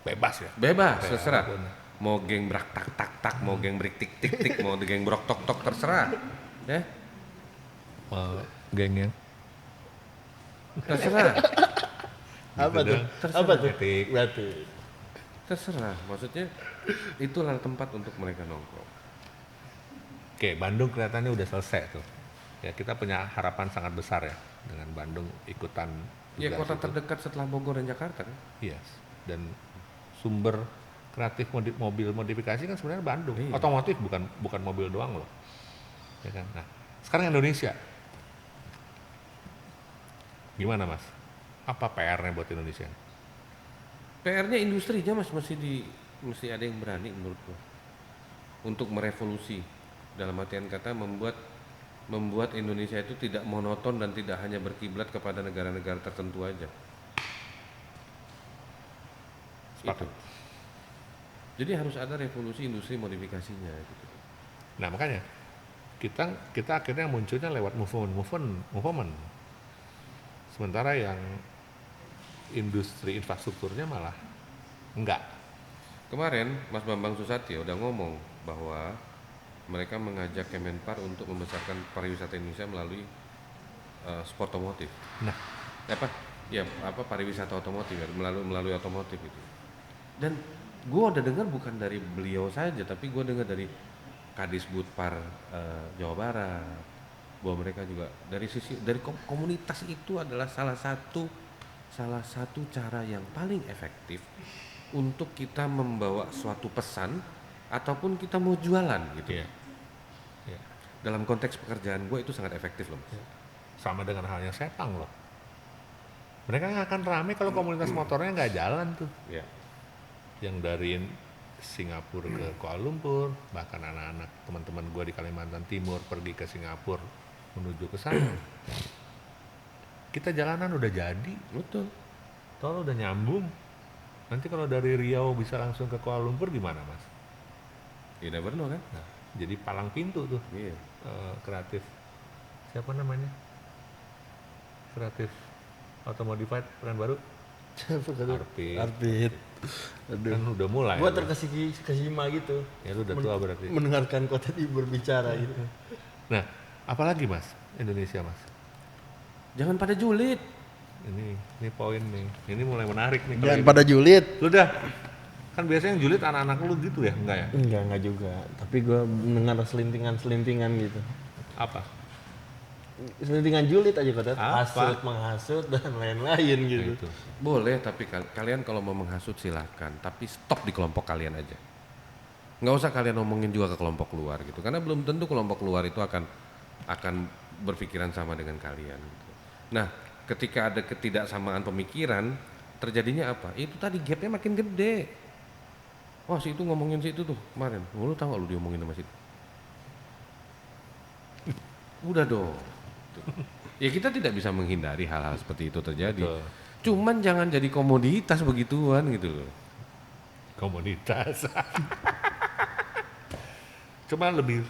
Bebas ya. Bebas, Ya, terserah. ampun. Mau geng brak tak tak tak, mau geng brik tik tik tik, mau geng brok tok tok, terserah. Ya, Geng yang terserah. Apa Gitu tuh? dah. Apa tuh? Etik. Berarti. Terserah. Maksudnya itulah tempat untuk mereka nongkrong. Oke, Bandung kelihatannya udah selesai tuh. Ya kita punya harapan sangat besar ya dengan Bandung ikutan. Ya juga kota situ. terdekat setelah Bogor dan Jakarta kan. Yes. Dan sumber kreatif mobil modifikasi kan sebenarnya Bandung. Iya. Otomotif bukan mobil doang loh. Ya kan? Nah, sekarang Indonesia. Gimana Mas? Apa PR-nya buat Indonesia? PR-nya industrinya mas mesti ada yang berani menurut gua untuk merevolusi, dalam artian kata membuat Indonesia itu tidak monoton dan tidak hanya berkiblat kepada negara-negara tertentu aja. Sepakat. Itu. Jadi harus ada revolusi industri modifikasinya gitu. Nah, makanya kita akhirnya munculnya lewat movement. Sementara yang industri infrastrukturnya malah enggak. Kemarin Mas Bambang Susatyo udah ngomong bahwa mereka mengajak Kemenpar untuk membesarkan pariwisata Indonesia melalui sportomotif. Nah, Pariwisata otomotif ya, melalui otomotif itu. Dan gue udah dengar bukan dari beliau saja, tapi gue dengar dari Kadisbudpar Jawa Barat, bahwa mereka juga dari komunitas itu adalah salah satu cara yang paling efektif untuk kita membawa suatu pesan ataupun kita mau jualan gitu. iya. Iya. Dalam konteks pekerjaan gue itu sangat efektif loh. Sama dengan halnya Sepang loh. Mereka nggak akan rame kalau komunitas motornya nggak jalan tuh. Ya. Yang dari Singapura ke Kuala Lumpur, bahkan anak-anak teman-teman gue di Kalimantan Timur pergi ke Singapura menuju ke sana. Kita jalanan udah jadi, Betul. tol udah nyambung. Nanti kalau dari Riau bisa langsung ke Kuala Lumpur gimana mas? You never know kan? Nah, jadi palang pintu tuh Iya. kreatif. Siapa namanya? Kreatif Automodified brand baru. Arpit. Arpit. Aduh. Kan udah mulai. Gua tuh. terkesima gitu. Ya lu udah tua berarti. Mendengarkan kota ibu berbicara gitu. Nah, apalagi mas Indonesia mas? Jangan pada julid. Ini poin nih. Ini mulai menarik nih. kalau Jangan ini. pada julid. Lu dah. Kan biasanya yang julid anak-anak lu gitu ya, enggak ya? Enggak juga. Tapi gua mendengar selintingan gitu. Apa? Dengan julid aja kata, Apa? hasut, menghasut dan lain-lain gitu. Itu. Boleh, tapi kalian kalau mau menghasut silahkan, tapi stop di kelompok kalian aja. Nggak usah kalian ngomongin juga ke kelompok luar gitu, karena belum tentu kelompok luar itu akan berpikiran sama dengan kalian. Gitu. Nah, ketika ada ketidaksamaan pemikiran, terjadinya apa? Itu tadi gapnya makin gede. Wah, si itu ngomongin si itu tuh kemarin. Lu tahu nggak lu diomongin sama si itu? Udah dong. Tuh. Ya kita tidak bisa menghindari hal-hal seperti itu terjadi. Betul. Cuman jangan jadi komoditas begituan gitu loh. Komunitas. Cuma lebih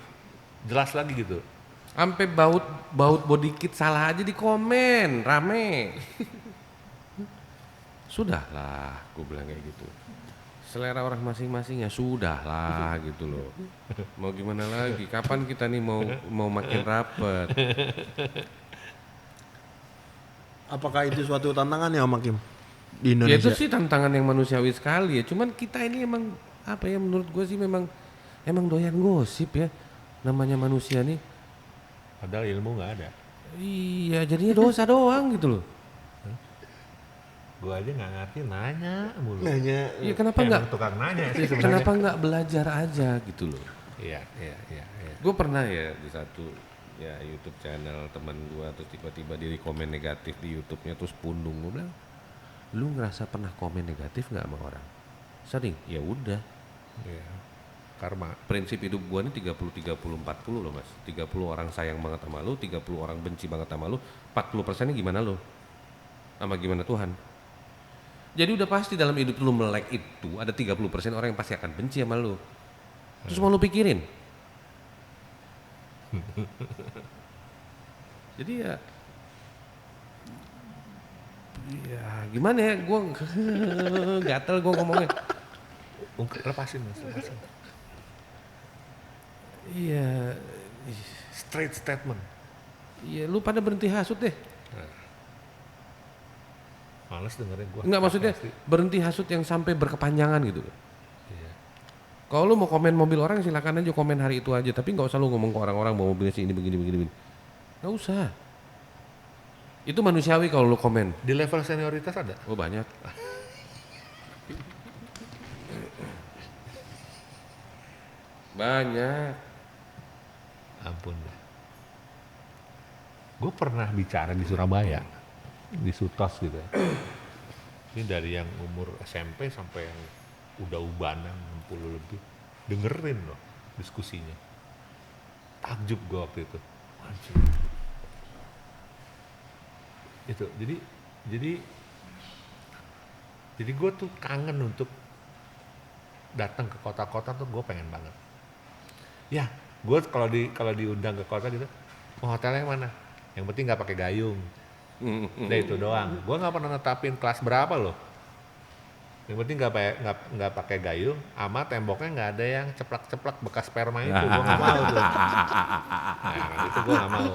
jelas lagi gitu. Sampai baut body kit salah aja di komen, rame. Sudahlah, gue bilang kayak gitu. Selera orang masing-masing ya sudahlah gitu loh. Mau gimana lagi? Kapan kita nih mau makin rapet? Apakah itu suatu tantangan ya Om Hakim di Ya itu Indonesia? sih tantangan yang manusiawi sekali ya. Cuman kita ini emang apa ya, menurut gue sih memang doyan gosip ya. Namanya manusia nih. Padahal ilmu nggak ada. Iya, jadinya dosa doang gitu loh. Gue aja nggak ngerti, nanya mulu. Nanya, Iya, kenapa Emang nggak tukang nanya sih sebenarnya. kenapa nggak belajar aja gitu loh. Iya. Gue pernah ya di satu ya YouTube channel teman gue, terus tiba-tiba diri komen negatif di YouTube-nya, terus pundung. Gue bilang, lu ngerasa pernah komen negatif nggak sama orang? Sering. Ya udah. Iya. Karma. Prinsip hidup gue ini 30-30-40 loh mas. 30 orang sayang banget sama lu, 30 orang benci banget sama lu, 40%-nya gimana lu? Sama gimana Tuhan? Jadi udah pasti dalam hidup lu melek itu ada 30% orang yang pasti akan benci sama lu. Terus mau lu pikirin? Jadi ya gimana ya, gue gatel gue ngomongnya. Lepasin mas, lepasin. Iya, Straight statement. iya lu pada berhenti hasut deh. Males dengerin gue. Enggak, maksudnya berhenti hasut yang sampai berkepanjangan gitu. Iya. Kalau lu mau komen mobil orang silakan aja komen hari itu aja, tapi nggak usah lu ngomong ke orang-orang bahwa mobilnya sih ini begini. Nggak usah. Itu manusiawi kalau lu komen. Di level senioritas ada? Oh banyak. Banyak. Ampun deh. Gue pernah bicara di Surabaya, di Sutos gitu ya. Ini dari yang umur SMP sampai yang udah ubanan 60 lebih. Dengerin loh diskusinya. Takjub gue waktu itu. Anjir. Itu, jadi gue tuh kangen untuk datang ke kota-kota tuh, gue pengen banget. Ya, gue kalau diundang ke kota gitu, mau hotelnya yang mana? Yang penting nggak pakai gayung. Udah itu doang. Gue nggak pernah netapin kelas berapa loh. Yang penting nggak pakai gayung, sama temboknya nggak ada yang ceplak-ceplak bekas sperma itu. Gue nggak mau tuh. Nah, itu gue nggak mau.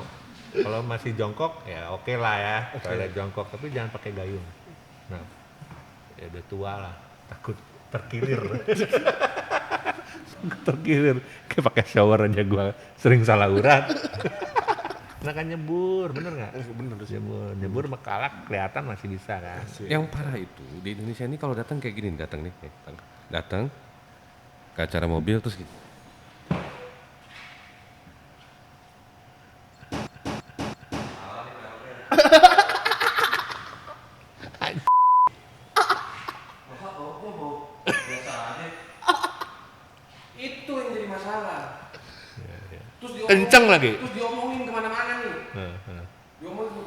Kalau masih jongkok ya oke lah ya, toilet jongkok, tapi jangan pakai gayung. Nah, ya udah tua lah, takut terkilir. Terkilir, kayak pakai shower aja gue sering salah urat. Nah kan nyebur, bener nggak? bener sih. Nyebur mekalak kelihatan masih bisa kan. Yang parah itu di Indonesia ini kalau datang kayak gini, datang ke acara mobil terus gitu. Itu yang jadi masalah. Terus Kenceng lagi. Terus diomongin kemana-mana nih. Diomongin.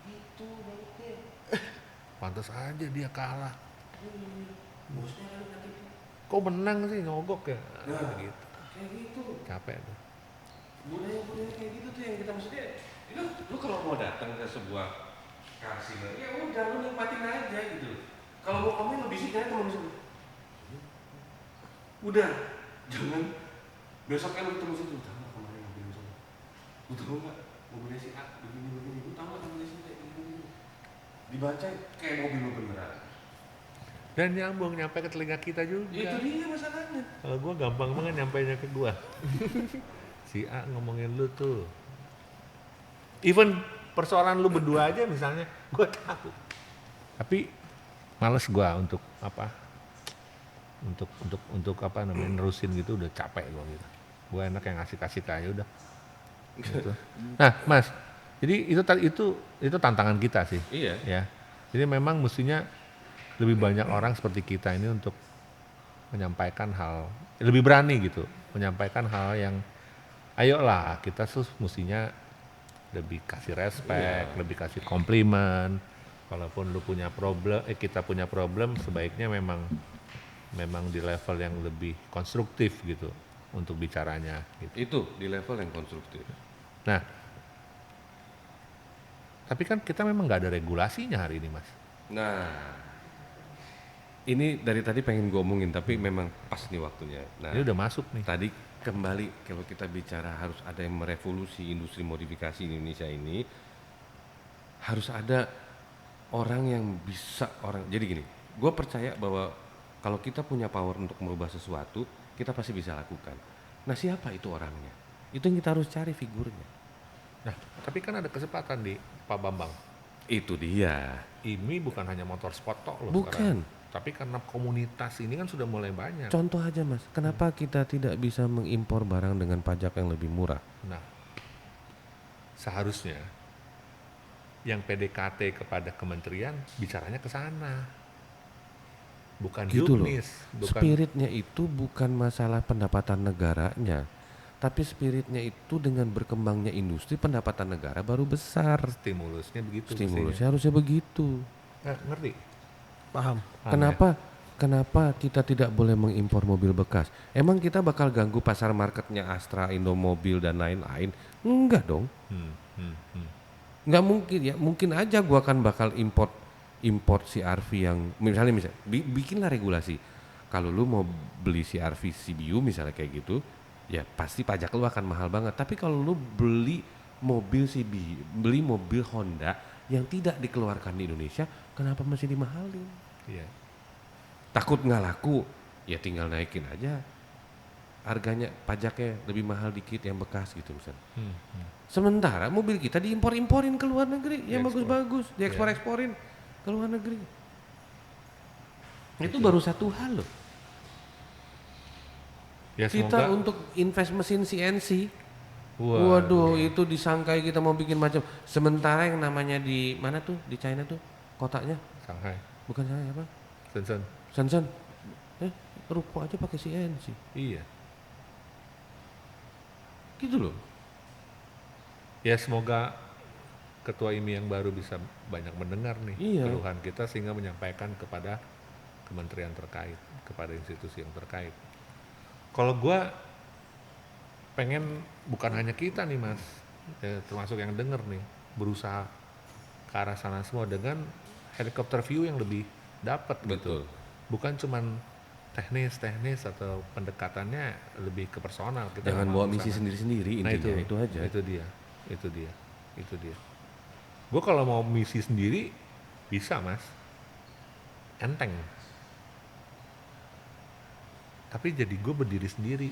Gitu baliknya. Pantas aja dia kalah. Bosnya kan nanti Kok menang sih nyogok ya? Nah. Gitu. kayak gitu. Capek tuh. Budaya kayak gitu tuh yang kita maksudnya. Lu kalau mau datang ke sebuah kasino, ya udah lu nikmatin aja gitu. Kalau mau komen lebih sih jangan temen lu. Udah, jangan besoknya lu ketemu situ, tahu nggak kemarin mobil sana? Lu tahu nggak mobilnya si A begini, lu tahu nggak mobilnya si B begini? Dibaca kayak mobil lu beneran. Dan nyambung nyampe ke telinga kita juga. Itu dia masalahnya. Kalau gue gampang banget nyampainya ke gue. si A ngomongin lu tuh. Even persoalan lu berdua aja misalnya, gue tahu. Tapi males gue untuk apa? Untuk apa namanya nerusin gitu, udah capek gue gitu. Gue enak yang kasih aja udah. Gitu. Nah, Mas, jadi itu tantangan kita sih. Iya. Ya. Jadi memang mestinya lebih banyak orang seperti kita ini untuk menyampaikan hal lebih berani gitu, menyampaikan hal yang ayolah kita mestinya lebih kasih respect, lebih kasih komplimen. Walaupun lu punya problem, kita punya problem, sebaiknya memang di level yang lebih konstruktif gitu untuk bicaranya gitu. Itu di level yang konstruktif. Nah, tapi kan kita memang nggak ada regulasinya hari ini, Mas. Nah, ini dari tadi pengen gue omongin tapi memang pas nih waktunya. Nah, Ini udah masuk nih. tadi kembali kalau kita bicara harus ada yang merevolusi industri modifikasi di Indonesia ini, harus ada orang yang bisa jadi gini, gue percaya bahwa kalau kita punya power untuk merubah sesuatu, kita pasti bisa lakukan. Nah, siapa itu orangnya? Itu yang kita harus cari figurnya. Nah, tapi kan ada kesempatan di Pak Bambang. Itu dia. Ini bukan hanya motor sport tok loh Bukan. sekarang. Tapi karena komunitas ini kan sudah mulai banyak. Contoh aja Mas, kenapa kita tidak bisa mengimpor barang dengan pajak yang lebih murah? Nah, seharusnya yang PDKT kepada kementerian bicaranya ke sana. Bukan Gitu loh. Yudnis, bukan Spiritnya itu bukan masalah pendapatan negaranya, tapi spiritnya itu dengan berkembangnya industri pendapatan negara baru besar. stimulusnya begitu. Stimulusnya harusnya begitu. mestinya. Ngerti? Paham. Kenapa kita tidak boleh mengimpor mobil bekas? Emang kita bakal ganggu pasar marketnya Astra, Indomobil dan lain-lain? Enggak dong. Nggak mungkin ya, mungkin aja gua akan bakal import CR-V yang misalnya bikinlah regulasi. Kalau lu mau beli CR-V CBU misalnya kayak gitu, ya pasti pajak lu akan mahal banget. Tapi kalau lu beli mobil CBU, beli mobil Honda yang tidak dikeluarkan di Indonesia, kenapa mesti dimahalin? Iya. Takut nggak laku, ya tinggal naikin aja harganya, pajaknya lebih mahal dikit yang bekas gitu misalnya. Sementara mobil kita diimpor-imporin ke luar negeri yang Diekspor. bagus-bagus, diekspor-eksporin ke luar negeri. Itu baru satu hal loh. Ya Kita semoga. untuk invest mesin CNC, Wah, waduh itu disangkai kita mau bikin macam. Sementara yang namanya di mana tuh di China tuh kotaknya, Shanghai, bukan Shanghai apa? Shenzhen. Shenzhen. Ruko aja pakai CNC. Iya. Gitu loh. Ya semoga ketua IMI yang baru bisa banyak mendengar nih Iya. keluhan kita sehingga menyampaikan kepada kementerian terkait, kepada institusi yang terkait. Kalau gua pengen bukan hanya kita nih Mas, termasuk yang denger nih, berusaha ke arah sana semua dengan helikopter view yang lebih dapat gitu. Betul. Bukan cuman teknis atau pendekatannya lebih ke personal. Kita Jangan nggak bawa mau misi kesana. sendiri-sendiri Nah intinya itu aja. itu dia. Gue kalau mau misi sendiri bisa Mas, enteng. Tapi jadi gue berdiri sendiri,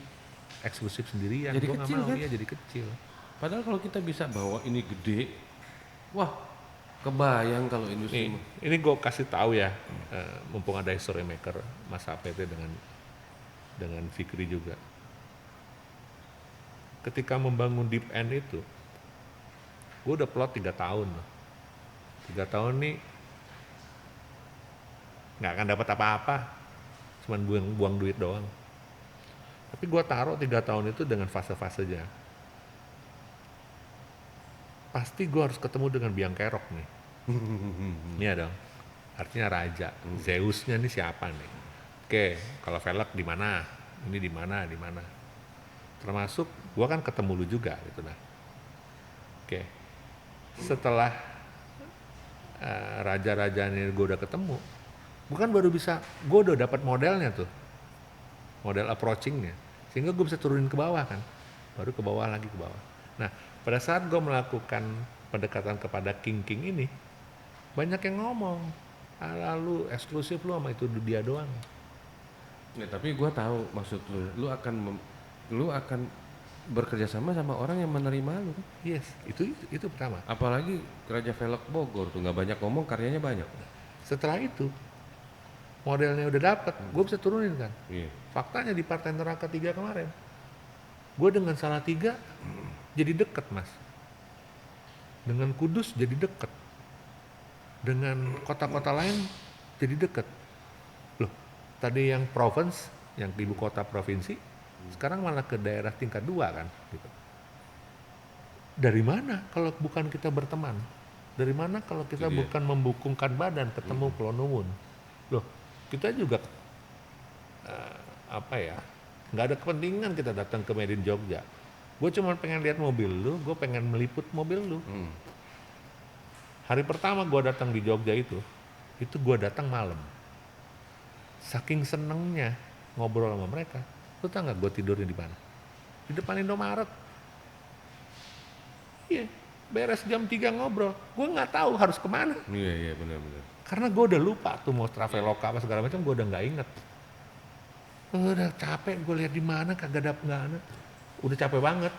eksklusif sendirian. Jadi Gue nggak kecil mau kan? dia jadi kecil. Padahal kalau kita bisa bawa ini gede, wah kebayang kalau industri. Ini gue kasih tahu ya, mumpung ada history maker Mas APT dengan Fikri juga. Ketika membangun Deep End itu, gue udah plot 3 tahun. 3 tahun nih nggak akan dapat apa-apa, cuman buang duit doang. Tapi gue taruh 3 tahun itu dengan fase-fasenya. Pasti gue harus ketemu dengan biang kerok nih. Iya dong. Artinya raja. Zeusnya nih siapa nih? Oke, kalau velg di mana? Ini di mana? Di mana? Termasuk gua kan ketemu lu juga gitu nah. Oke. Setelah raja-raja ini gua udah ketemu, bukan baru bisa, gua udah dapat modelnya tuh. Model approachingnya. Sehingga gua bisa turunin ke bawah kan. Baru ke bawah lagi ke bawah. Nah, pada saat gua melakukan pendekatan kepada king ini, banyak yang ngomong, lalu eksklusif lu sama itu dia doang. Ya, tapi gua tahu maksud lu akan bekerja sama orang yang menerima lu kan. Yes, itu pertama. Apalagi Raja Velg Bogor tuh nggak banyak ngomong, karyanya banyak. Setelah itu modelnya udah dapet, gue bisa turunin kan. Iya. Faktanya di Partai Neraka 3 kemarin, gue dengan Salatiga jadi deket mas, dengan Kudus jadi deket, dengan kota-kota lain jadi deket. Loh, tadi yang province, yang ibu kota provinsi, sekarang malah ke daerah tingkat 2 kan. Gitu. Dari mana kalau bukan kita berteman? Dari mana kalau kita Itu dia. bukan membukungkan badan ketemu Pulau Nuwun? Loh, kita juga apa ya, nggak ada kepentingan kita datang ke Made in Jogja. Gue cuma pengen lihat mobil lu, gue pengen meliput mobil lu. Hari pertama gue datang di Jogja itu gue datang malam. Saking senengnya ngobrol sama mereka, lu tau nggak gue tidurnya di mana? Di depan Indomaret. Iya, beres jam 3 ngobrol, gue nggak tahu harus kemana. Iya benar-benar. Karena gue udah lupa tuh mau Traveloka apa segala macam, gue udah nggak inget. Udah capek, gue lihat di mana kagak ada nggak ada. Udah capek banget,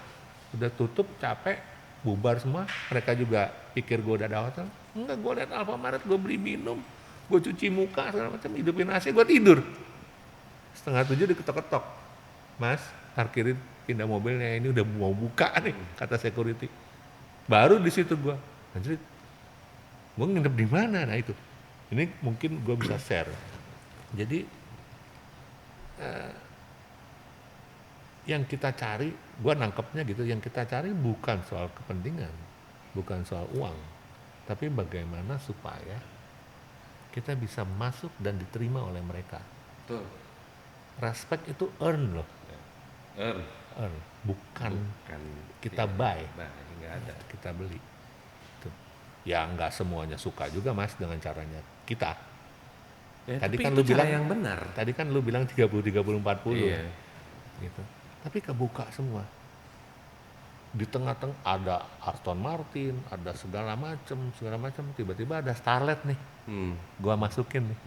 udah tutup, capek, bubar semua. Mereka juga pikir gue udah ada hotel. Enggak, gue lihat Alfamaret, gue beli minum, gue cuci muka segala macam, hidupin AC, gue tidur. 6:30 diketok-ketok, mas, parkirin, pindah mobilnya, ini udah mau buka nih, kata security. Baru di situ gue, anjir, gue nginep di mana? Nah itu, ini mungkin gue bisa share. Jadi yang kita cari, gue nangkepnya gitu, yang kita cari bukan soal kepentingan, bukan soal uang, tapi bagaimana supaya kita bisa masuk dan diterima oleh mereka. Betul. Respect itu earn loh, Earn. bukan Kan kita iya, buy, nggak ada. kita beli. Tuh. Ya nggak semuanya suka juga mas dengan caranya kita. Ya, Tadi tapi kan itu lu cara bilang yang benar. Tadi kan lu bilang 30-30-40 Iya. gitu. Tapi kebuka semua. Di tengah-tengah ada Aston Martin, ada segala macam, tiba-tiba ada Starlet nih. Gua masukin nih.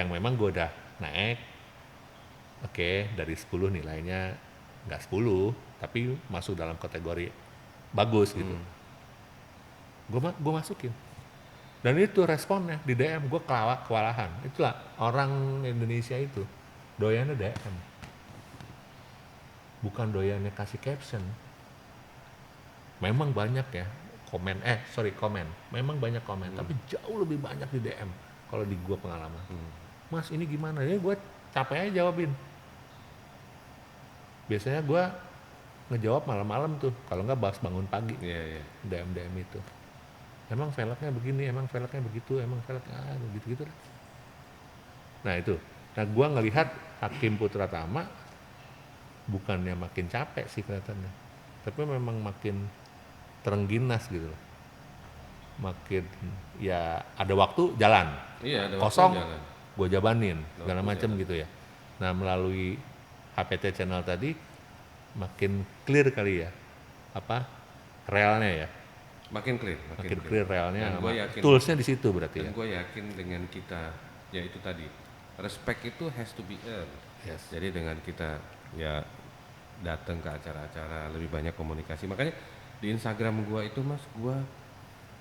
Yang memang gua udah naik. Oke, dari 10 nilainya nggak 10, tapi masuk dalam kategori bagus gitu. Gua masukin. Dan itu responnya di DM, gue kewalahan. Itulah orang Indonesia itu doyannya DM, bukan doyannya kasih caption. Memang banyak ya komen, memang banyak komen, tapi jauh lebih banyak di DM kalau di gue pengalaman. Mas ini gimana? Ya gue capek aja jawabin. Biasanya gue ngejawab malam-malam tuh, kalau nggak bahas bangun pagi. Iya. DM itu. Emang velgnya begini, emang velgnya begitu, emang velgnya gitu-gitu lah. Nah itu, gua ngelihat Hakim Putra Tama bukannya makin capek sih kelihatannya, tapi memang makin terengginas gitu loh. Makin ya ada waktu jalan, Iya, ada kosong waktu jalan. gua jabanin segala waktu macam jalan. gitu ya. Nah melalui HPT channel tadi makin clear kali ya, apa realnya ya. Makin Clear realnya, Dan gua yakin, toolsnya di situ berarti dan ya. gue yakin dengan kita, ya itu tadi, respect itu has to be earned. Yes. Jadi dengan kita ya datang ke acara-acara, lebih banyak komunikasi. Makanya di Instagram gue itu mas, gue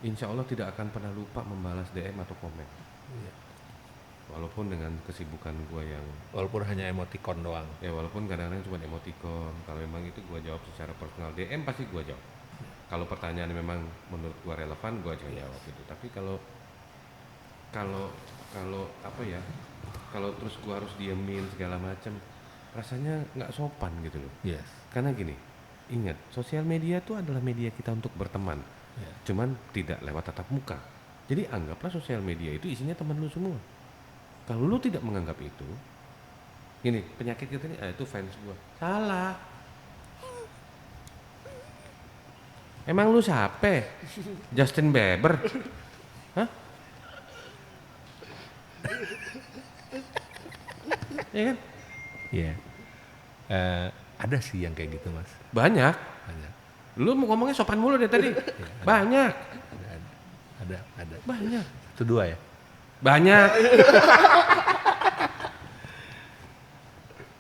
insya Allah tidak akan pernah lupa membalas DM atau komen. Iya. Walaupun dengan kesibukan gue yang, Walaupun hanya emoticon doang. ya walaupun kadang-kadang cuma emoticon. Kalau memang itu gue jawab secara personal, DM pasti gue jawab. Kalau pertanyaannya memang menurut gua relevan, gua jawab gitu. Tapi kalau apa ya, kalau terus gua harus diemin segala macam, rasanya nggak sopan gitu loh. Yes. Karena gini, ingat, sosial media itu adalah media kita untuk berteman, cuman tidak lewat tatap muka. Jadi anggaplah sosial media itu isinya teman lu semua. Kalau lu tidak menganggap itu, gini, penyakit kita ini, itu fans gua. Salah. Emang lu siapa? Justin Bieber? Hah? Iya kan? Iya. Ada sih yang kayak gitu mas. Banyak. Banyak. Lu mau ngomongnya sopan mulu deh tadi. Banyak. Ada. Banyak. Itu 2 ya. Banyak.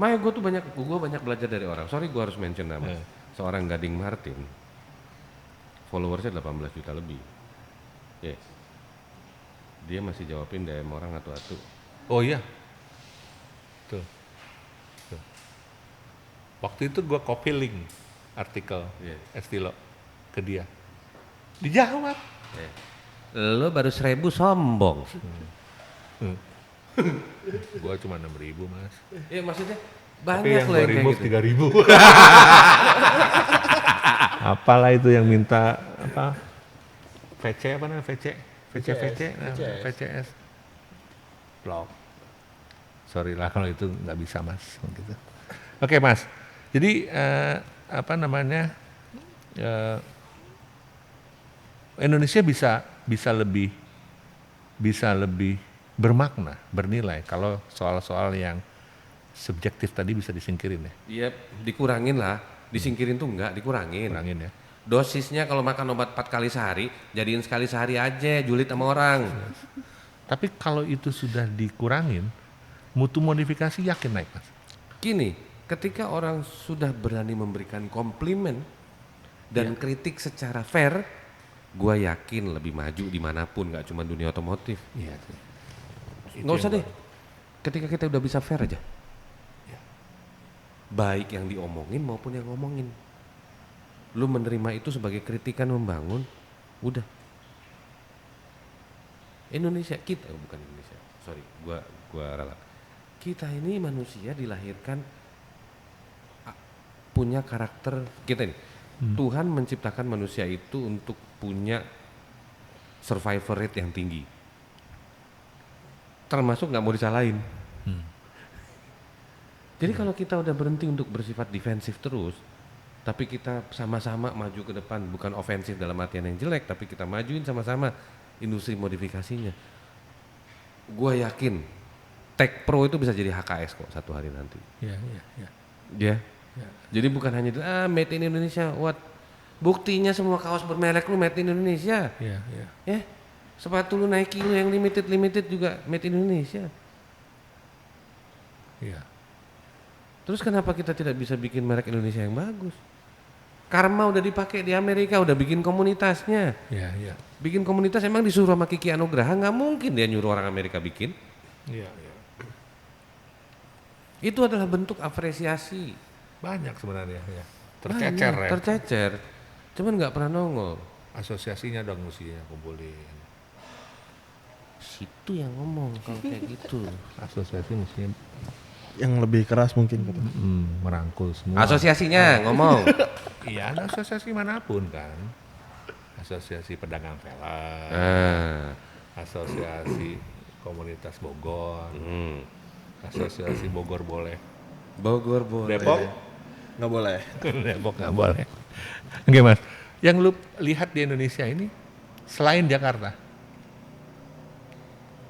Makanya gue banyak belajar dari orang. Sorry gue harus mention nama. Seorang Gading Martin, followersnya 18 juta lebih. Ya. Dia masih jawabin DM orang atu-atu. Oh iya. Tuh. Tuh. Waktu itu gua copy link artikel Estilo ke dia. Dijawab. Lo baru 1.000 sombong. Gua cuma 6.000 Mas. Iya maksudnya Tapi banyak yang loh yang kayak 2.000 gitu. 3.000. Apalah itu yang minta apa? VC apa namanya? VC? VCS. Blog. Sorry lah kalau itu nggak bisa Mas. Gitu. Oke Mas. Jadi apa namanya? Indonesia bisa lebih bermakna, bernilai kalau soal-soal yang subjektif tadi bisa disingkirin ya. Iya dikurangin lah. Disingkirin tuh enggak, dikurangin. Kurangin ya. Dosisnya kalau makan obat 4 kali sehari, jadiin sekali sehari aja, julid sama orang. Tapi kalau itu sudah dikurangin, mutu modifikasi yakin naik Mas. Gini, ketika orang sudah berani memberikan komplimen dan kritik secara fair, gua yakin lebih maju dimanapun, nggak cuma dunia otomotif. Iya. Nggak usah deh, ketika kita udah bisa fair aja. Baik yang diomongin maupun yang ngomongin. Lu menerima itu sebagai kritikan membangun, udah. Indonesia kita bukan Indonesia, sorry, gua ralat. Kita ini manusia dilahirkan punya karakter kita ini. Tuhan menciptakan manusia itu untuk punya survival rate yang tinggi. Termasuk nggak mau disalahin. Jadi kalau kita udah berhenti untuk bersifat defensif terus, tapi kita sama-sama maju ke depan, bukan ofensif dalam artian yang jelek, tapi kita majuin sama-sama industri modifikasinya. Gua yakin Tech Pro itu bisa jadi HKS kok satu hari nanti. Iya. Ya. Jadi bukan hanya made in Indonesia, what? Buktinya semua kaos bermerek lu made in Indonesia. Iya. Ya. Sepatu lu Nike lu yang limited juga made in Indonesia. Iya. Terus kenapa kita tidak bisa bikin merek Indonesia yang bagus? Karma udah dipakai di Amerika, udah bikin komunitasnya. Iya. Bikin komunitas emang disuruh sama Kiki Anugraha, nggak mungkin dia nyuruh orang Amerika bikin. Iya. Itu adalah bentuk apresiasi. Banyak sebenarnya ya. Banyak, Tercecer ya. tercecer. Cuman nggak pernah nongol. Asosiasinya dong mestinya kumpulin. Situ yang ngomong kalau kayak gitu. Asosiasi mestinya Yang lebih keras mungkin gitu. merangkul semua. Asosiasinya ngomong. Iya, ada asosiasi manapun kan. Asosiasi pedagang film, asosiasi komunitas Bogor, asosiasi Bogor boleh. Bogor boleh. Depok? Nggak boleh. Depok nggak boleh. Oke Mas, yang lu lihat di Indonesia ini selain Jakarta,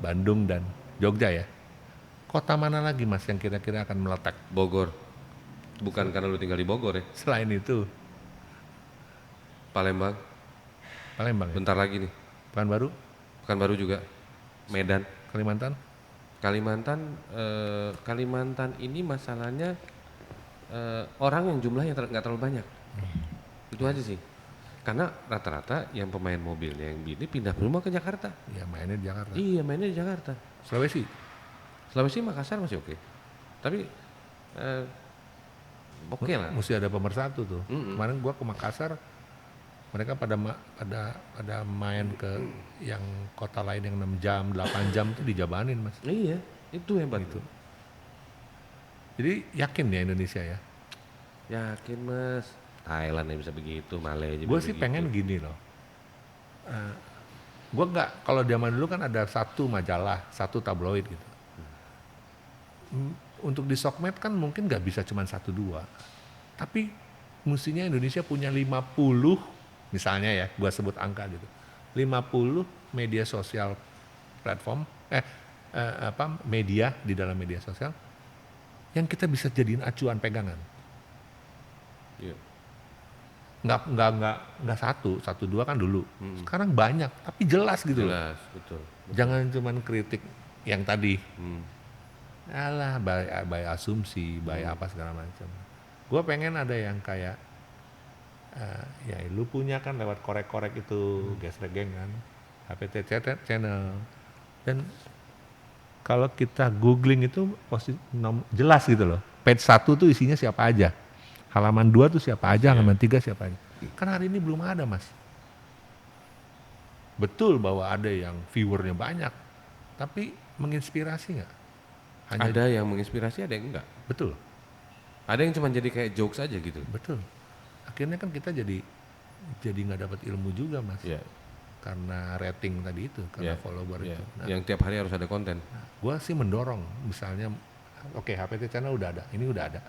Bandung dan Jogja ya, kota mana lagi Mas yang kira-kira akan meletak? Bogor. Bukan karena lu tinggal di Bogor ya. Selain itu, Palembang. Palembang ya? Bentar lagi nih. Pekanbaru juga. Medan. Kalimantan ini masalahnya orang yang jumlahnya nggak terlalu banyak. Itu aja sih. Karena rata-rata yang pemain mobilnya yang ini pindah rumah ke Jakarta. Iya, mainnya di Jakarta. Iya, mainnya di Jakarta. Sulawesi Makassar masih oke. Tapi oke lah. Mesti ada pemersatu tuh. Kemarin gua ke Makassar, mereka pada main ke yang kota lain yang 6 jam, 8 jam tuh dijabanin Mas. Iya, itu hebat Gitu. tuh. Jadi yakin ya Indonesia ya. Yakin Mas. Thailand yang bisa begitu, Malaysia. Gue sih pengen gini loh. Gue nggak, kalau zaman dulu kan ada satu majalah, satu tabloid gitu. Untuk di Sokmed kan mungkin nggak bisa cuma 1-2. Tapi mestinya Indonesia punya 50, misalnya ya, gue sebut angka gitu. 50 media sosial platform, media di dalam media sosial yang kita bisa jadiin acuan pegangan. Iya. Nggak satu dua kan dulu. Sekarang banyak, tapi jelas gitu loh. Jelas, betul. Jangan cuman kritik yang tadi. Alah, by asumsi, by apa segala macam. Gue pengen ada yang kayak, ya lu punya kan lewat korek-korek itu, gesrek geng kan, HPT channel. Dan kalau kita googling itu jelas gitu loh. Page 1 tuh isinya siapa aja. Halaman 2 tuh siapa aja, halaman 3 siapa aja. Kan hari ini belum ada, Mas. Betul bahwa ada yang viewernya banyak, tapi menginspirasi nggak? Ada yang menginspirasi, ada yang enggak. Betul, Ada yang cuma jadi kayak jokes aja gitu. betul. Akhirnya kan kita jadi nggak dapat ilmu juga, Mas. Ya, Karena rating tadi itu, karena follower ya. itu. Nah, Yang tiap hari harus ada konten. gue sih mendorong, misalnya, oke, HPT channel udah ada, ini udah ada.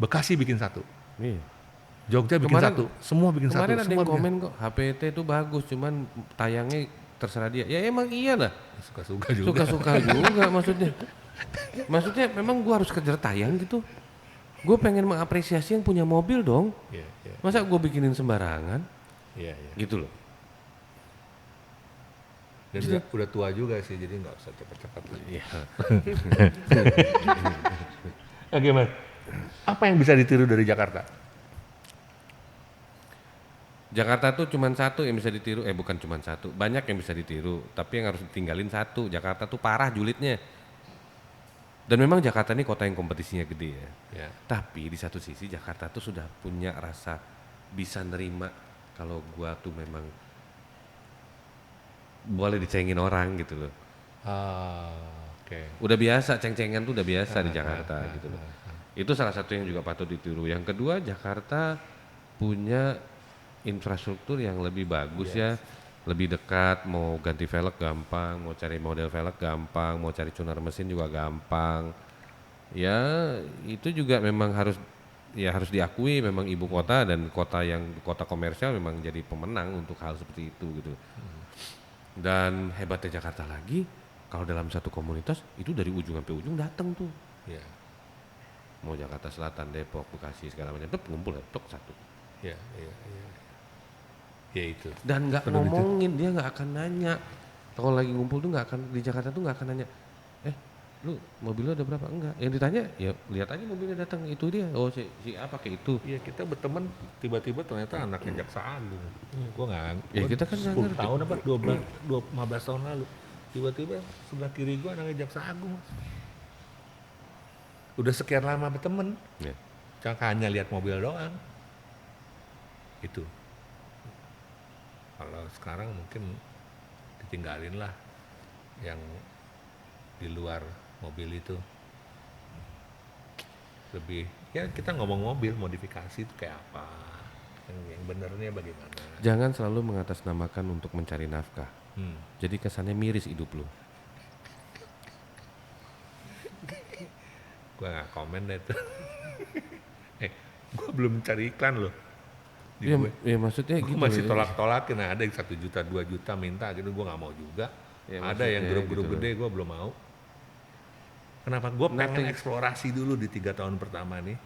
Bekasi bikin satu, Iya. Jogja bikin Kemarin- satu, semua bikin satu. Kemarin ada semua yang komen kok, HPT itu bagus, cuman tayangnya terserah dia. Ya emang iya lah, Suka-suka juga. suka-suka juga maksudnya. Maksudnya memang gua harus kejar tayang gitu. Gue pengen mengapresiasi yang punya mobil dong. Iya, iya, Masa gue bikinin sembarangan iya, iya. gitu loh. Dan udah tua juga sih, jadi nggak usah cepet-cepet lah. Iya. Oke, Mas. Apa yang bisa ditiru dari Jakarta? Jakarta tuh cuman satu yang bisa ditiru, bukan cuman satu, banyak yang bisa ditiru, tapi yang harus ditinggalin satu. Jakarta tuh parah julidnya. Dan memang Jakarta ini kota yang kompetisinya gede ya. Ya. Tapi di satu sisi Jakarta tuh sudah punya rasa bisa nerima kalau gua tuh memang boleh dicengin orang gitu loh. Oke. Udah biasa, ceng-cengan tuh udah biasa di Jakarta gitu loh. Itu salah satu yang juga patut ditiru. Yang kedua, Jakarta punya infrastruktur yang lebih bagus ya, lebih dekat, mau ganti velg gampang, mau cari model velg gampang, mau cari tuner mesin juga gampang. Ya, itu juga memang harus diakui, memang ibu kota dan kota komersial memang jadi pemenang untuk hal seperti itu gitu. Dan hebatnya Jakarta lagi, kalau dalam satu komunitas itu dari ujung sampai ujung datang tuh. Ya, Mau Jakarta Selatan, Depok, Bekasi segala macam, tuh ngumpul tok satu. ya, ya, ya. Ya itu. Dan nggak ngomongin, dia nggak akan nanya. Kalau lagi ngumpul tuh nggak akan, di Jakarta tuh nggak akan nanya, lu mobil lu ada berapa? Enggak. Yang ditanya, ya lihat aja mobilnya datang, itu dia. Oh si apa kayak itu. Iya, kita berteman tiba-tiba ternyata anaknya Jaksa Agung. Gua nggak. Ya, kita kan nggak 10 ngerti. tahun apa 15 tahun lalu. Tiba-tiba sebelah kiri gua anaknya Jaksa Agung. Udah sekian lama berteman, Ya. jangan hanya lihat mobil doang. Itu. Kalau sekarang mungkin ditinggalin lah yang di luar mobil itu. Lebih, ya kita ngomong mobil, modifikasi itu kayak apa, yang benernya bagaimana. Jangan selalu mengatasnamakan untuk mencari nafkah. Jadi kesannya miris hidup lu. Gua nggak komen deh tuh. Gua belum cari iklan loh. Di Ya, gue. ya maksudnya Gua gitu. masih ya. tolak-tolakin, nah, ada yang 1 juta, 2 juta minta gitu, gua nggak mau juga. Ya, Ada yang maksudnya grup-grup gitu gede, gua belum mau. Kenapa? Gua pengen Nothing. eksplorasi dulu di 3 tahun pertama nih.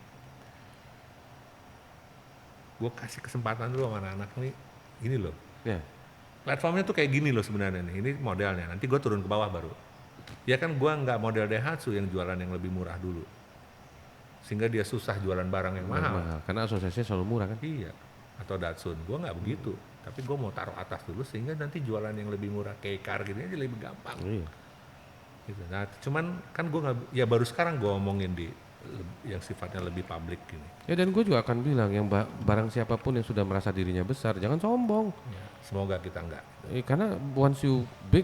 Gua kasih kesempatan dulu sama anak-anak nih, gini loh. Ya. Platformnya tuh kayak gini loh sebenarnya nih. Ini modelnya. Nanti gue turun ke bawah baru. Ya kan gua nggak model Daihatsu yang jualan yang lebih murah dulu. Sehingga dia susah jualan barang yang mahal. Mahal. Karena asosiasinya selalu murah kan. Iya. Atau Datsun. Gua nggak begitu. Tapi gue mau taruh atas dulu sehingga nanti jualan yang lebih murah kayak car gitu aja lebih gampang. Iya. Gitu. Nah, cuman kan gue nggak, ya baru sekarang gue omongin di yang sifatnya lebih publik gini. Ya dan gue juga akan bilang yang barang siapapun yang sudah merasa dirinya besar jangan sombong. Ya, semoga kita enggak. Karena once you big,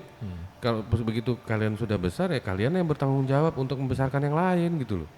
kalau begitu kalian sudah besar ya kalian yang bertanggung jawab untuk membesarkan yang lain gitu loh.